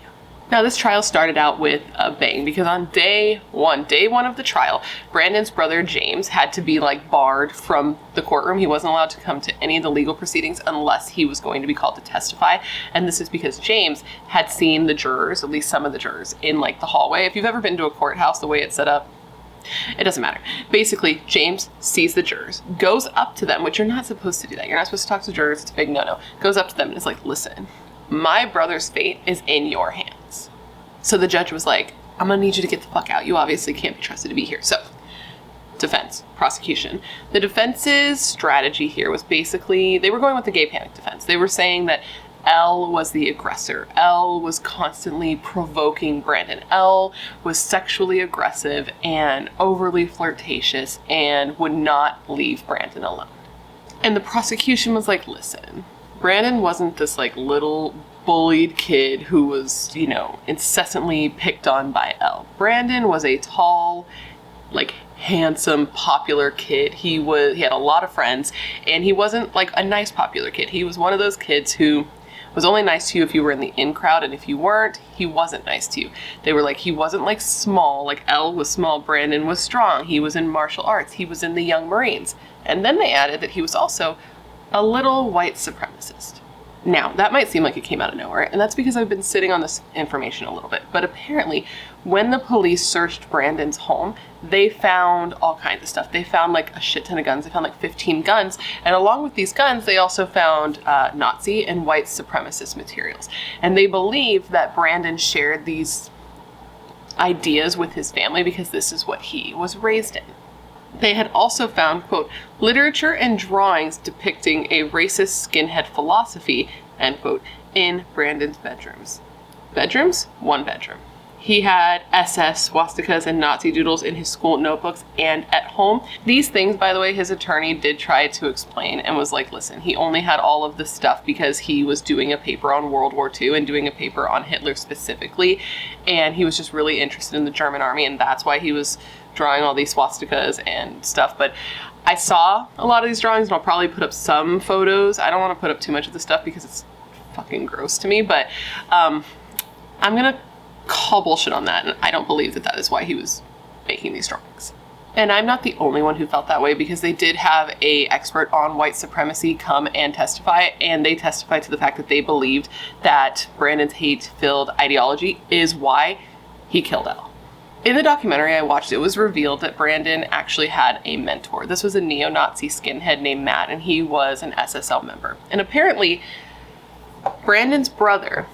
Speaker 1: Now, this trial started out with a bang because on day one of the trial, Brandon's brother James had to be like barred from the courtroom. He wasn't allowed to come to any of the legal proceedings unless he was going to be called to testify. And this is because James had seen the jurors, at least some of the jurors, in like the hallway. If you've ever been to a courthouse, the way it's set up, it doesn't matter. Basically, James sees the jurors, goes up to them, which you're not supposed to do that. You're not supposed to talk to jurors. It's a big no-no. Goes up to them and is like, listen, my brother's fate is in your hands. So the judge was like, I'm gonna need you to get the fuck out. You obviously can't be trusted to be here. So, defense, prosecution. The defense's strategy here was basically, they were going with the gay panic defense. They were saying that Elle was the aggressor. Elle was constantly provoking Brandon. Elle was sexually aggressive and overly flirtatious and would not leave Brandon alone. And the prosecution was like, listen, Brandon wasn't this like little bullied kid who was, incessantly picked on by Elle. Brandon was a tall, like handsome, popular kid. He had a lot of friends, and he wasn't like a nice, popular kid. He was one of those kids who was only nice to you if you were in the in crowd, and if you weren't, he wasn't nice to you. They were like, he wasn't like small, like Elle was small, Brandon was strong. He was in martial arts. He was in the Young Marines. And then they added that he was also a little white supremacist. Now, that might seem like it came out of nowhere, and that's because I've been sitting on this information a little bit. But apparently, when the police searched Brandon's home, they found all kinds of stuff. They found like a shit ton of guns. They found like 15 guns. And along with these guns, they also found Nazi and white supremacist materials. And they believe that Brandon shared these ideas with his family because this is what he was raised in. They had also found, quote, literature and drawings depicting a racist skinhead philosophy, end quote, in Brandon's bedrooms. Bedrooms? One bedroom. He had SS, swastikas, and Nazi doodles in his school notebooks and at home. These things, by the way, his attorney did try to explain and was like, listen, he only had all of this stuff because he was doing a paper on World War II and doing a paper on Hitler specifically, and he was just really interested in the German army, and that's why he was drawing all these swastikas and stuff. But I saw a lot of these drawings, and I'll probably put up some photos. I don't want to put up too much of the stuff because it's fucking gross to me, but I'm gonna call bullshit on that, and I don't believe that is why he was making these drawings. And I'm not the only one who felt that way, because they did have an expert on white supremacy come and testify, and they testified to the fact that they believed that Brandon's hate-filled ideology is why he killed Elle. In the documentary I watched, it was revealed that Brandon actually had a mentor. This was a neo-Nazi skinhead named Matt, and he was an SSL member. And apparently, Brandon's brother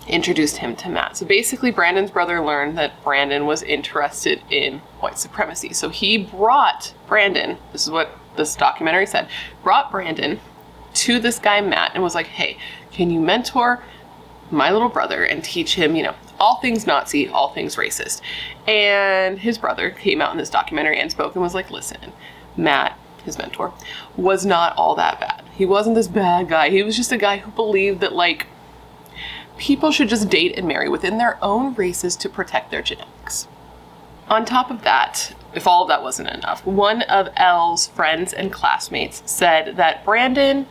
Speaker 1: introduced him to Matt. So basically, Brandon's brother learned that Brandon was interested in white supremacy. So he brought Brandon, this is what this documentary said, brought Brandon to this guy Matt and was like, hey, can you mentor my little brother and teach him, all things Nazi, all things racist? And his brother came out in this documentary and spoke and was like, listen, Matt, his mentor, was not all that bad. He wasn't this bad guy. He was just a guy who believed that, people should just date and marry within their own races to protect their genetics. On top of that, if all of that wasn't enough, one of Elle's friends and classmates said that Brandon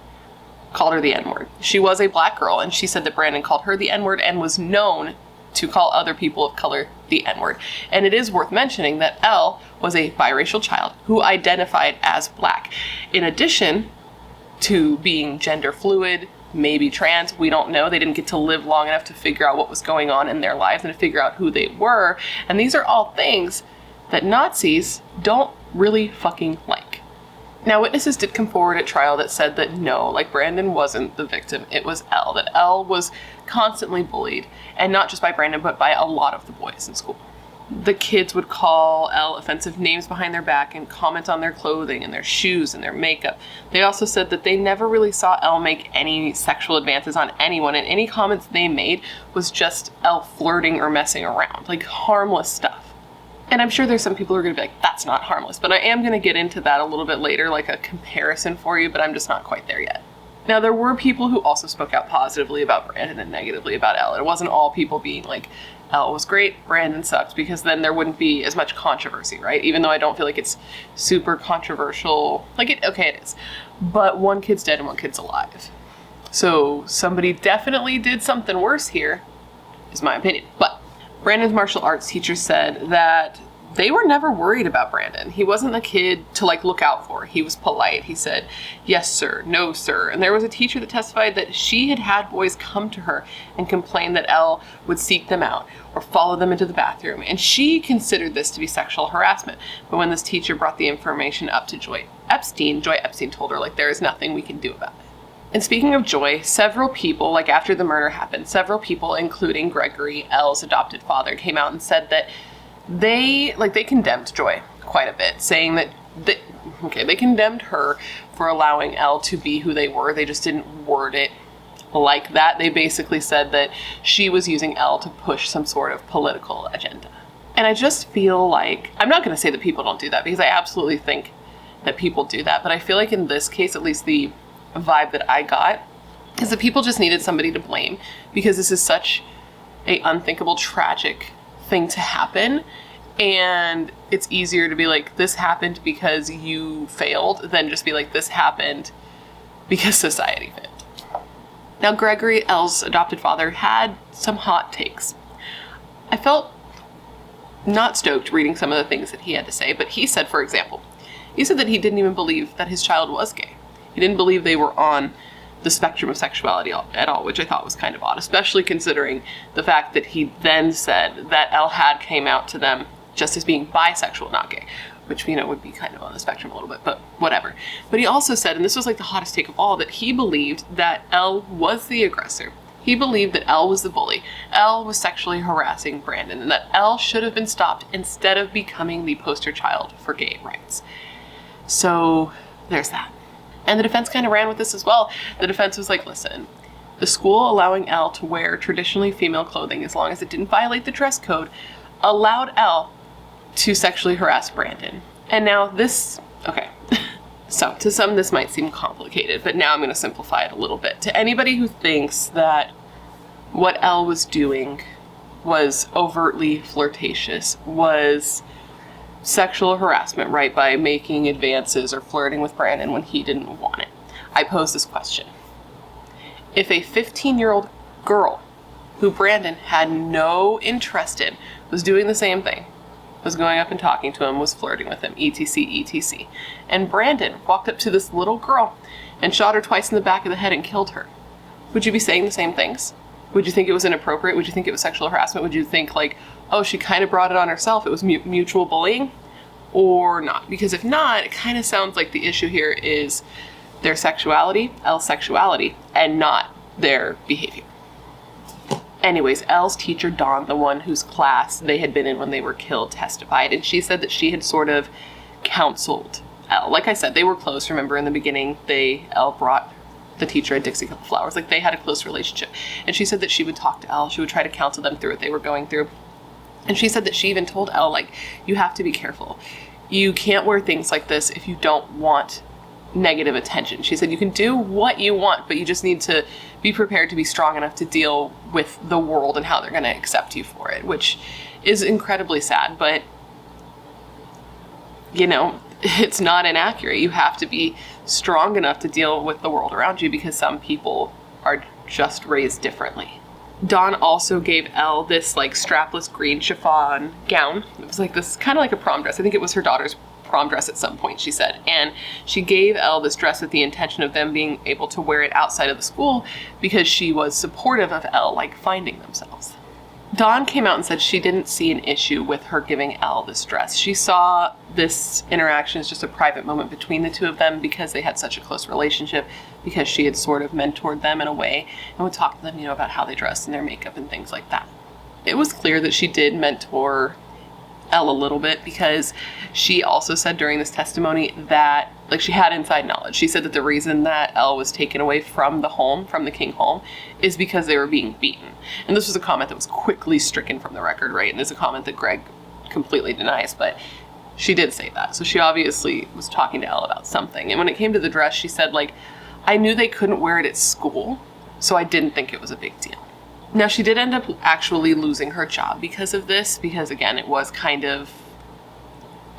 Speaker 1: called her the N-word. She was a black girl, and she said that Brandon called her the N-word and was known to call other people of color the N-word. And it is worth mentioning that Elle was a biracial child who identified as Black. In addition to being gender fluid, maybe trans, we don't know. They didn't get to live long enough to figure out what was going on in their lives and to figure out who they were. And these are all things that Nazis don't really fucking like. Now, witnesses did come forward at trial that said that no, like Brandon wasn't the victim, it was Elle, that Elle was constantly bullied, and not just by Brandon, but by a lot of the boys in school. The kids would call Elle offensive names behind their back and comment on their clothing and their shoes and their makeup. They also said that they never really saw Elle make any sexual advances on anyone, and any comments they made was just Elle flirting or messing around, like harmless stuff. And I'm sure there's some people who are going to be like, that's not harmless, but I am going to get into that a little bit later, like a comparison for you, but I'm just not quite there yet. Now, there were people who also spoke out positively about Brandon and negatively about Elle. It wasn't all people being like, Elle was great, Brandon sucks, because then there wouldn't be as much controversy, right? Even though I don't feel like it's super controversial. Okay, it is. But one kid's dead and one kid's alive. So somebody definitely did something worse here, is my opinion. But Brandon's martial arts teacher said that they were never worried about Brandon. He wasn't a kid to like look out for. He was polite. He said, yes, sir, no, sir. And there was a teacher that testified that she had boys come to her and complain that Elle would seek them out or follow them into the bathroom. And she considered this to be sexual harassment. But when this teacher brought the information up to Joy Epstein told her, like, there is nothing we can do about it. And speaking of Joy, several people, like after the murder happened, several people, including Gregory, Elle's adopted father, came out and said that they condemned Joy quite a bit, saying that they condemned her for allowing Elle to be who they were. They just didn't word it like that. They basically said that she was using Elle to push some sort of political agenda. And I just feel like, I'm not going to say that people don't do that, because I absolutely think that people do that. But I feel like in this case, at least the vibe that I got is that people just needed somebody to blame, because this is such a unthinkable, tragic thing to happen. And it's easier to be like, this happened because you failed, than just be like, this happened because society failed. Now, Gregory, Elle's adopted father, had some hot takes. I felt not stoked reading some of the things that he had to say, but he said, for example, he said that he didn't even believe that his child was gay. He didn't believe they were on the spectrum of sexuality at all, which I thought was kind of odd, especially considering the fact that he then said that Elle had came out to them just as being bisexual, not gay, which, would be kind of on the spectrum a little bit, but whatever. But he also said, and this was like the hottest take of all, that he believed that Elle was the aggressor. He believed that Elle was the bully. Elle was sexually harassing Brandon, and that Elle should have been stopped instead of becoming the poster child for gay rights. So there's that. And the defense kind of ran with this as well. The defense was like, listen, the school allowing Elle to wear traditionally female clothing, as long as it didn't violate the dress code, allowed Elle to sexually harass Brandon. And now this, okay, so to some this might seem complicated, but now I'm going to simplify it a little bit. To anybody who thinks that what Elle was doing was overtly flirtatious, was sexual harassment, right, by making advances or flirting with Brandon when he didn't want it, I pose this question. If a 15-year-old girl who Brandon had no interest in was doing the same thing, was going up and talking to him, was flirting with him, etc., and Brandon walked up to this little girl and shot her twice in the back of the head and killed her, would you be saying the same things? Would you think it was inappropriate? Would you think it was sexual harassment? Would you think like, oh, she kind of brought it on herself, it was mutual bullying? Or not? Because if not, it kind of sounds like the issue here is their sexuality, Elle's sexuality, and not their behavior. Anyways, Elle's teacher, Dawn, the one whose class they had been in when they were killed, testified, and she said that she had sort of counseled Elle. Like I said, they were close, remember in the beginning, Elle brought the teacher a Dixie cup of flowers, like they had a close relationship. And she said that she would talk to Elle, she would try to counsel them through what they were going through. And she said that she even told Elle, like, you have to be careful. You can't wear things like this if you don't want negative attention. She said you can do what you want, but you just need to be prepared to be strong enough to deal with the world and how they're going to accept you for it, which is incredibly sad, but, it's not inaccurate. You have to be strong enough to deal with the world around you, because some people are just raised differently. Dawn also gave Elle this like strapless green chiffon gown. It was like this kind of like a prom dress. I think it was her daughter's prom dress at some point, she said. And she gave Elle this dress with the intention of them being able to wear it outside of the school because she was supportive of Elle like finding themselves. Dawn came out and said she didn't see an issue with her giving Elle this dress. She saw this interaction as just a private moment between the two of them because they had such a close relationship, because she had sort of mentored them in a way and would talk to them, about how they dressed and their makeup and things like that. It was clear that she did mentor Elle a little bit because she also said during this testimony that she had inside knowledge. She said that the reason that Elle was taken away from the King home, is because they were being beaten. And this was a comment that was quickly stricken from the record, right? And it's a comment that Greg completely denies, but she did say that. So she obviously was talking to Elle about something. And when it came to the dress, she said, I knew they couldn't wear it at school, so I didn't think it was a big deal. Now, she did end up actually losing her job because of this, because again, it was kind of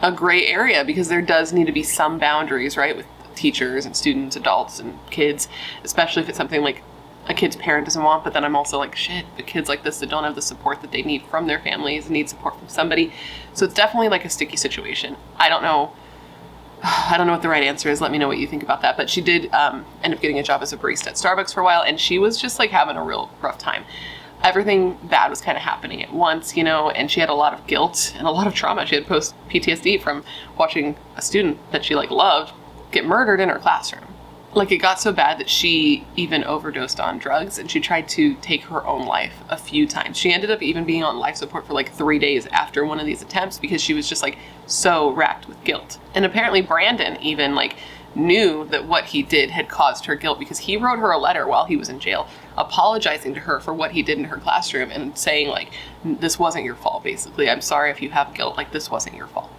Speaker 1: a gray area, because there does need to be some boundaries, right, with teachers and students, adults and kids, especially if it's something like a kid's parent doesn't want. But then I'm also like, shit, the kids like this that don't have the support that they need from their families need support from somebody. So it's definitely like a sticky situation. I don't know what the right answer is. Let me know what you think about that. But she did end up getting a job as a barista at Starbucks for a while, and she was just having a real rough time. Everything bad was kind of happening at once, and she had a lot of guilt and a lot of trauma. She had post PTSD from watching a student that she loved get murdered in her classroom. It got so bad that she even overdosed on drugs, and she tried to take her own life a few times. She ended up even being on life support for 3 days after one of these attempts because she was just so racked with guilt. And apparently Brandon even knew that what he did had caused her guilt, because he wrote her a letter while he was in jail apologizing to her for what he did in her classroom and saying this wasn't your fault, basically. I'm sorry if you have guilt, this wasn't your fault.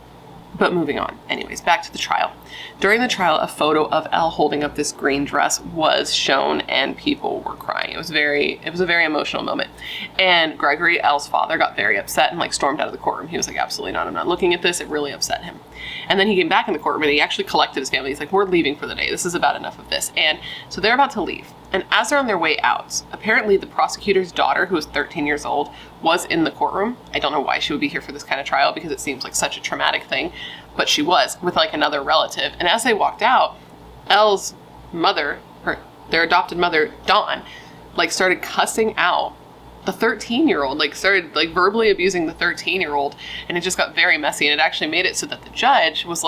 Speaker 1: But moving on. Anyways, back to the trial. During the trial, a photo of Elle holding up this green dress was shown, and people were crying. It was a very emotional moment. And Gregory, Elle's father, got very upset and stormed out of the courtroom. He was absolutely not. I'm not looking at this. It really upset him. And then he came back in the courtroom and he actually collected his family. He's we're leaving for the day. This is about enough of this. And so they're about to leave. And as they're on their way out, apparently the prosecutor's daughter, who was 13 years old, was in the courtroom. I don't know why she would be here for this kind of trial, because it seems like such a traumatic thing, but she was with another relative. And as they walked out, Elle's mother, their adopted mother, Dawn, started cussing out the 13-year-old, started verbally abusing the 13-year-old, and it just got very messy. And it actually made it so that the judge was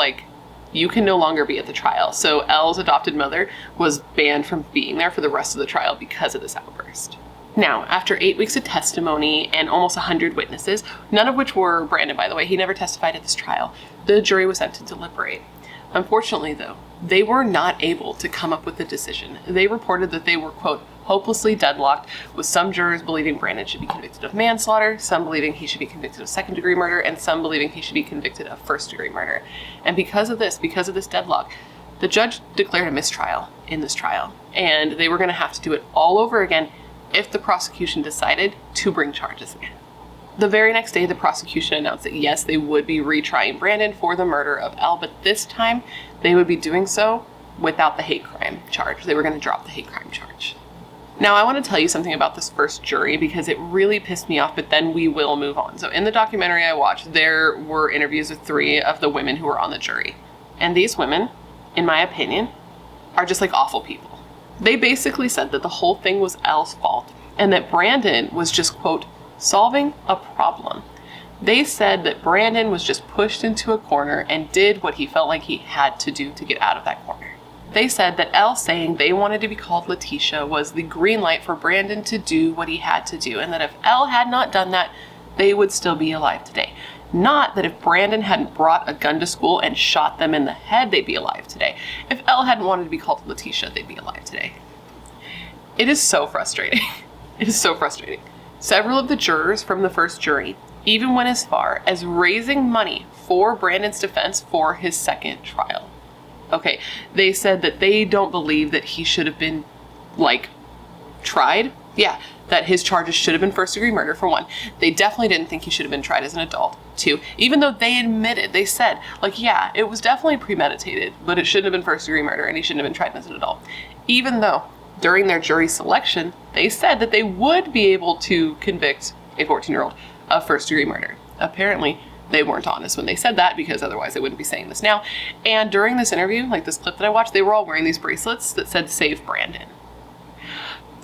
Speaker 1: you can no longer be at the trial. So Elle's adopted mother was banned from being there for the rest of the trial because of this outburst. Now, after 8 weeks of testimony and almost 100 witnesses, none of which were Brandon, by the way, he never testified at this trial, the jury was sent to deliberate. Unfortunately, though, they were not able to come up with a decision. They reported that they were, quote, hopelessly deadlocked, with some jurors believing Brandon should be convicted of manslaughter, some believing he should be convicted of second-degree murder, and some believing he should be convicted of first-degree murder. And because of this deadlock, the judge declared a mistrial in this trial, and they were going to have to do it all over again if the prosecution decided to bring charges again. The very next day, the prosecution announced that yes, they would be retrying Brandon for the murder of Elle, but this time they would be doing so without the hate crime charge. They were going to drop the hate crime charge. Now, I want to tell you something about this first jury because it really pissed me off, but then we will move on. So in the documentary I watched, there were interviews with 3 of the women who were on the jury. And these women, in my opinion, are just awful people. They basically said that the whole thing was Elle's fault and that Brandon was just, quote, solving a problem. They said that Brandon was just pushed into a corner and did what he felt like he had to do to get out of that corner. They said that Elle saying they wanted to be called Latisha was the green light for Brandon to do what he had to do, and that if Elle had not done that, they would still be alive today. Not that if Brandon hadn't brought a gun to school and shot them in the head, they'd be alive today. If Elle hadn't wanted to be called Latisha, they'd be alive today. It is so frustrating. It is so frustrating. Several of the jurors from the first jury even went as far as raising money for Brandon's defense for his second trial. Okay, they said that they don't believe that he should have been, tried. Yeah, that his charges should have been first-degree murder, for one. They definitely didn't think he should have been tried as an adult, too. Even though they said, yeah, it was definitely premeditated, but it shouldn't have been first-degree murder, and he shouldn't have been tried as an adult. Even though During their jury selection, they said that they would be able to convict a 14-year-old of first-degree murder. Apparently, they weren't honest when they said that, because otherwise they wouldn't be saying this now. And during this interview, like this clip that I watched, they were all wearing these bracelets that said "Save Brandon."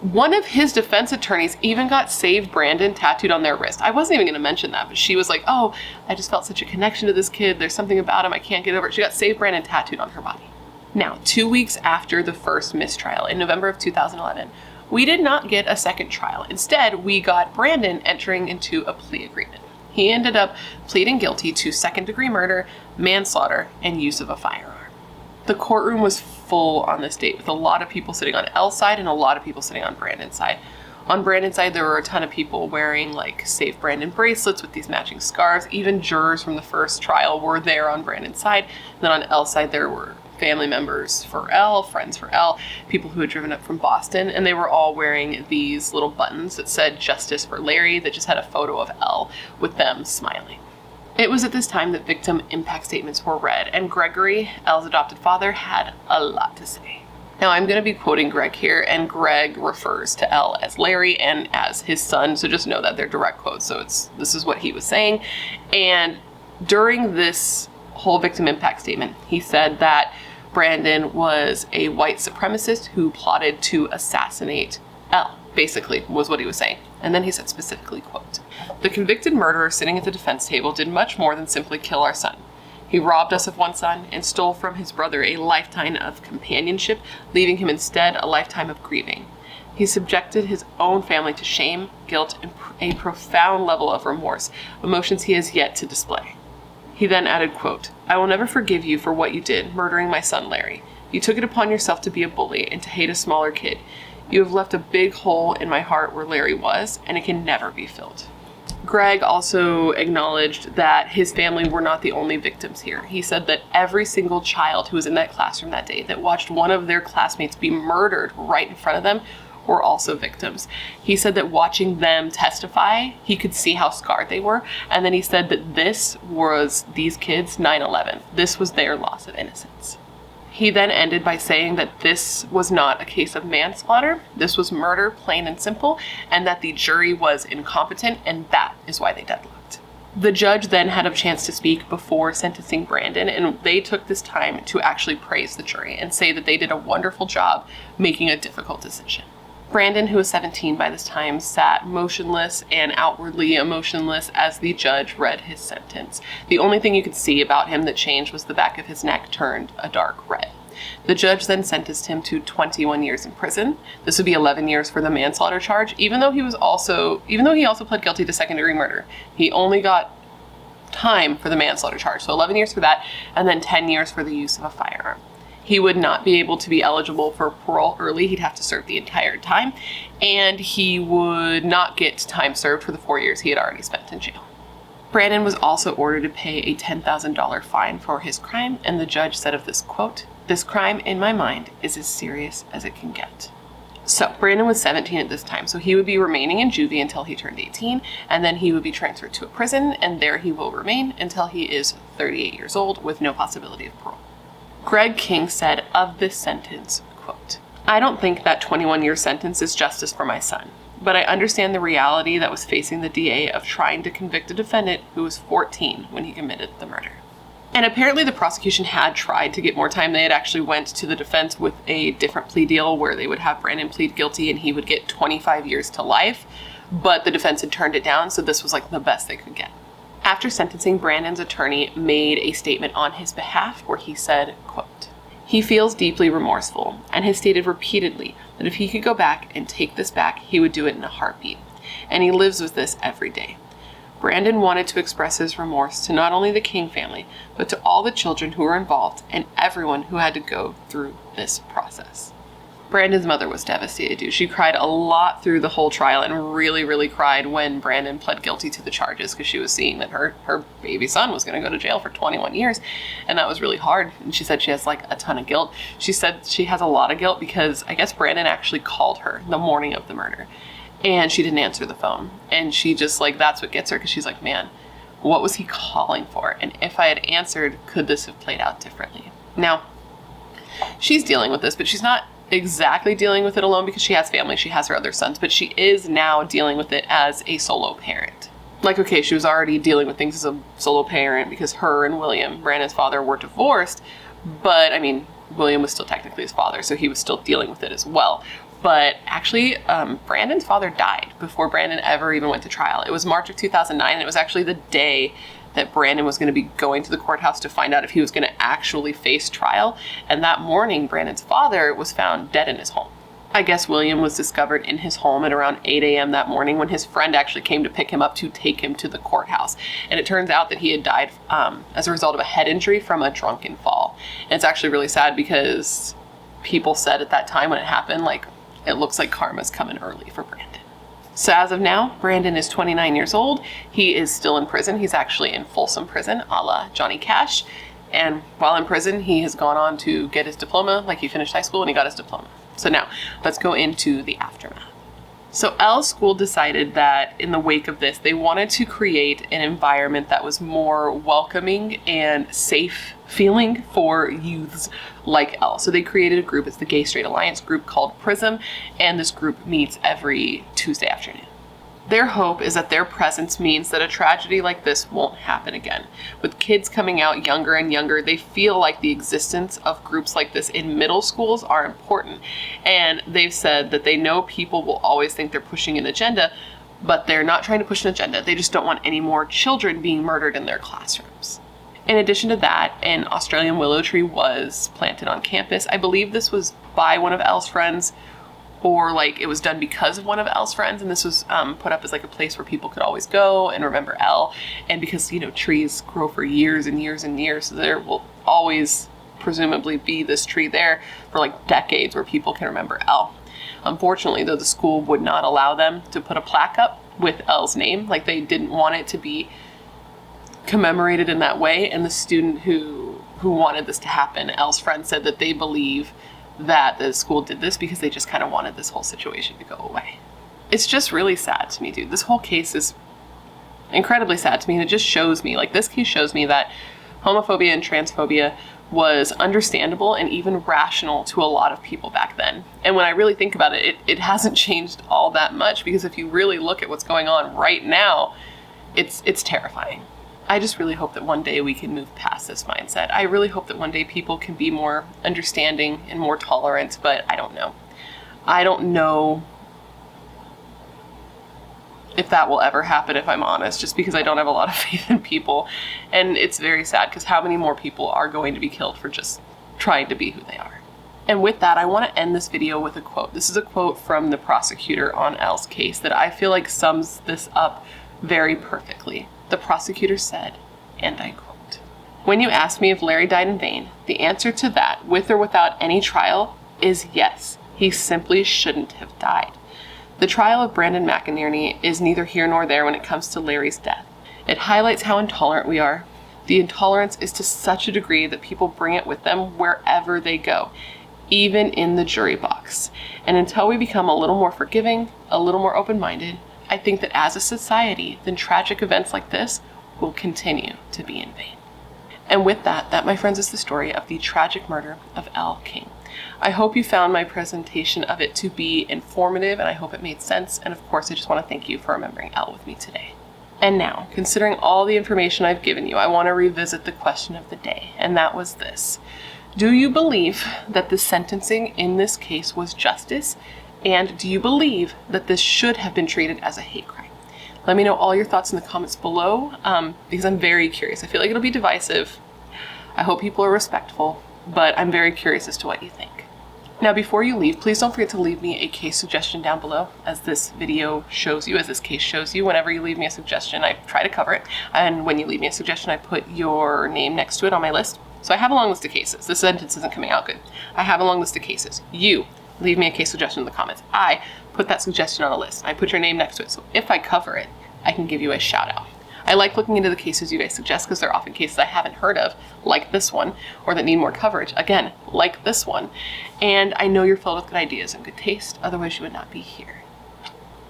Speaker 1: One of his defense attorneys even got "Save Brandon" tattooed on their wrist. I wasn't even going to mention that, but she was like, oh, I just felt such a connection to this kid. There's something about him I can't get over it. She got "Save Brandon" tattooed on her body. Now, 2 weeks after the first mistrial in November of 2011, we did not get a second trial. Instead, we got Brandon entering into a plea agreement. He ended up pleading guilty to second-degree murder, manslaughter, and use of a firearm. The courtroom was full on this date, with a lot of people sitting on Elle's side and a lot of people sitting on Brandon's side. On Brandon's side, there were a ton of people wearing like Save Brandon bracelets with these matching scarves. Even jurors from the first trial were there on Brandon's side. And then on Elle's side, there were family members for Elle, friends for Elle, people who had driven up from Boston, and they were all wearing these little buttons that said "Justice for Larry," that just had a photo of Elle with them smiling. It was at this time that victim impact statements were read, and Gregory, Elle's adopted father, had a lot to say. Now, I'm going to be quoting Greg here, and Greg refers to Elle as Larry and as his son, so just know that they're direct quotes, so this is what he was saying. And during this whole victim impact statement, he said that Brandon was a white supremacist who plotted to assassinate Elle, basically, was what he was saying. And then he said specifically, quote, "The convicted murderer sitting at the defense table did much more than simply kill our son. He robbed us of one son and stole from his brother a lifetime of companionship, leaving him instead a lifetime of grieving. He subjected his own family to shame, guilt, and a profound level of remorse, emotions he has yet to display." He then added, quote, "I will never forgive you for what you did, murdering my son Larry. You took it upon yourself to be a bully and to hate a smaller kid. You have left a big hole in my heart where Larry was, and it can never be filled." Greg also acknowledged that his family were not the only victims here. He said that every single child who was in that classroom that day that watched one of their classmates be murdered right in front of them were also victims. He said that watching them testify, he could see how scarred they were. And then he said that this was these kids' 9/11. This was their loss of innocence. He then ended by saying that this was not a case of manslaughter. This was murder, plain and simple, and that the jury was incompetent, and that is why they deadlocked. The judge then had a chance to speak before sentencing Brandon, and they took this time to actually praise the jury and say that they did a wonderful job making a difficult decision. Brandon, who was 17 by this time, sat motionless and outwardly emotionless as the judge read his sentence. The only thing you could see about him that changed was the back of his neck turned a dark red. The judge then sentenced him to 21 years in prison. This would be 11 years for the manslaughter charge, even though he also pled guilty to second-degree murder. He only got time for the manslaughter charge, so 11 years for that, and then 10 years for the use of a firearm. He would not be able to be eligible for parole early. He'd have to serve the entire time, and he would not get time served for the 4 years he had already spent in jail. Brandon was also ordered to pay a $10,000 fine for his crime, and the judge said of this, quote, "This crime, in my mind, is as serious as it can get." So Brandon was 17 at this time, so he would be remaining in juvie until he turned 18, and then he would be transferred to a prison, and there he will remain until he is 38 years old with no possibility of parole. Greg King said of this sentence, quote, "I don't think that 21-year sentence is justice for my son, but I understand the reality that was facing the DA of trying to convict a defendant who was 14 when he committed the murder." And apparently the prosecution had tried to get more time. They had actually went to the defense with a different plea deal where they would have Brandon plead guilty and he would get 25 years to life, but the defense had turned it down, so this was like the best they could get. After sentencing, Brandon's attorney made a statement on his behalf where he said, quote, "He feels deeply remorseful and has stated repeatedly that if he could go back and take this back, he would do it in a heartbeat. And he lives with this every day. Brandon wanted to express his remorse to not only the King family, but to all the children who were involved and everyone who had to go through this process." Brandon's mother was devastated too. She cried a lot through the whole trial and really, really cried when Brandon pled guilty to the charges because she was seeing that her baby son was going to go to jail for 21 years. And that was really hard. And she said she has like a ton of guilt. She said she has a lot of guilt because I guess Brandon actually called her the morning of the murder and she didn't answer the phone. And she just like, that's what gets her because she's like, man, what was he calling for? And if I had answered, could this have played out differently? Now, she's dealing with this, but she's not exactly dealing with it alone because she has family, she has her other sons, but she is now dealing with it as a solo parent. Like, okay, she was already dealing with things as a solo parent because her and William, Brandon's father, were divorced, but I mean, William was still technically his father, so he was still dealing with it as well. But actually, Brandon's father died before Brandon ever even went to trial. It was March of 2009, and it was actually the day that Brandon was going to be going to the courthouse to find out if he was going to actually face trial. And that morning, Brandon's father was found dead in his home. I guess William was discovered in his home at around 8 a.m. that morning when his friend actually came to pick him up to take him to the courthouse. And it turns out that he had died as a result of a head injury from a drunken fall. And it's actually really sad because people said at that time when it happened, like, it looks like karma's coming early for Brandon. So as of now, Brandon is 29 years old. He is still in prison. He's actually in Folsom Prison, a la Johnny Cash. And while in prison, he has gone on to get his diploma, like he finished high school and he got his diploma. So now, let's go into the aftermath. So Elle's school decided that in the wake of this, they wanted to create an environment that was more welcoming and safe feeling for youths like Elle. So they created a group, it's the Gay Straight Alliance group called PRISM, and this group meets every Tuesday afternoon. Their hope is that their presence means that a tragedy like this won't happen again. With kids coming out younger and younger, they feel like the existence of groups like this in middle schools are important. And they've said that they know people will always think they're pushing an agenda, but they're not trying to push an agenda. They just don't want any more children being murdered in their classrooms. In addition to that, an Australian willow tree was planted on campus. I believe this was by one of Elle's friends, or like it was done because of one of Elle's friends, and this was put up as like a place where people could always go and remember Elle. And because, you know, trees grow for years and years and years, so there will always presumably be this tree there for like decades where people can remember Elle. Unfortunately, though, the school would not allow them to put a plaque up with Elle's name. Like, they didn't want it to be commemorated in that way. And the student who wanted this to happen, Elle's friend, said that they believe that the school did this because they just kind of wanted this whole situation to go away. It's just really sad to me, dude. This whole case is incredibly sad to me, and it just shows me, like, this case shows me that homophobia and transphobia was understandable and even rational to a lot of people back then. And when I really think about it, it hasn't changed all that much, because if you really look at what's going on right now, it's terrifying. I just really hope that one day we can move past this mindset. I really hope that one day people can be more understanding and more tolerant, but I don't know. I don't know if that will ever happen, if I'm honest, just because I don't have a lot of faith in people. And it's very sad, because how many more people are going to be killed for just trying to be who they are? And with that, I want to end this video with a quote. This is a quote from the prosecutor on Elle's case that I feel like sums this up very perfectly. The prosecutor said, and I quote, "When you ask me if Larry died in vain, the answer to that, with or without any trial, is yes. He simply shouldn't have died. The trial of Brandon McInerney is neither here nor there when it comes to Larry's death. It highlights how intolerant we are. The intolerance is to such a degree that people bring it with them wherever they go, even in the jury box. And until we become a little more forgiving, a little more open-minded, I think that as a society, then tragic events like this will continue to be in vain." And with that, my friends, is the story of the tragic murder of Elle King. I hope you found my presentation of it to be informative, and I hope it made sense. And of course, I just want to thank you for remembering Elle with me today. And now, considering all the information I've given you, I want to revisit the question of the day, and that was this. Do you believe that the sentencing in this case was justice? And do you believe that this should have been treated as a hate crime? Let me know all your thoughts in the comments below, because I'm very curious. I feel like it'll be divisive. I hope people are respectful, but I'm very curious as to what you think. Now, before you leave, please don't forget to leave me a case suggestion down below, as this video shows you, as this case shows you. Whenever you leave me a suggestion, I try to cover it. And when you leave me a suggestion, I put your name next to it on my list. So I have a long list of cases. This sentence isn't coming out good. I have a long list of cases. You leave me a case suggestion in the comments. I put that suggestion on a list. I put your name next to it. So if I cover it, I can give you a shout out. I like looking into the cases you guys suggest, because they're often cases I haven't heard of, like this one, or that need more coverage, again, like this one. And I know you're filled with good ideas and good taste, otherwise you would not be here.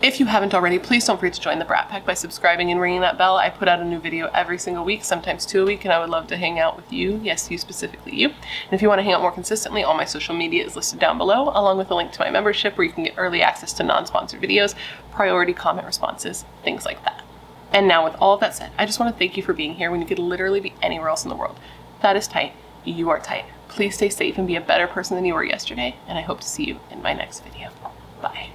Speaker 1: If you haven't already, please don't forget to join the Brat Pack by subscribing and ringing that bell. I put out a new video every single week, sometimes 2 a week, and I would love to hang out with you. Yes, you specifically, you. And if you want to hang out more consistently, all my social media is listed down below, along with a link to my membership where you can get early access to non-sponsored videos, priority comment responses, things like that. And now with all of that said, I just want to thank you for being here when you could literally be anywhere else in the world. That is tight. You are tight. Please stay safe and be a better person than you were yesterday, and I hope to see you in my next video. Bye.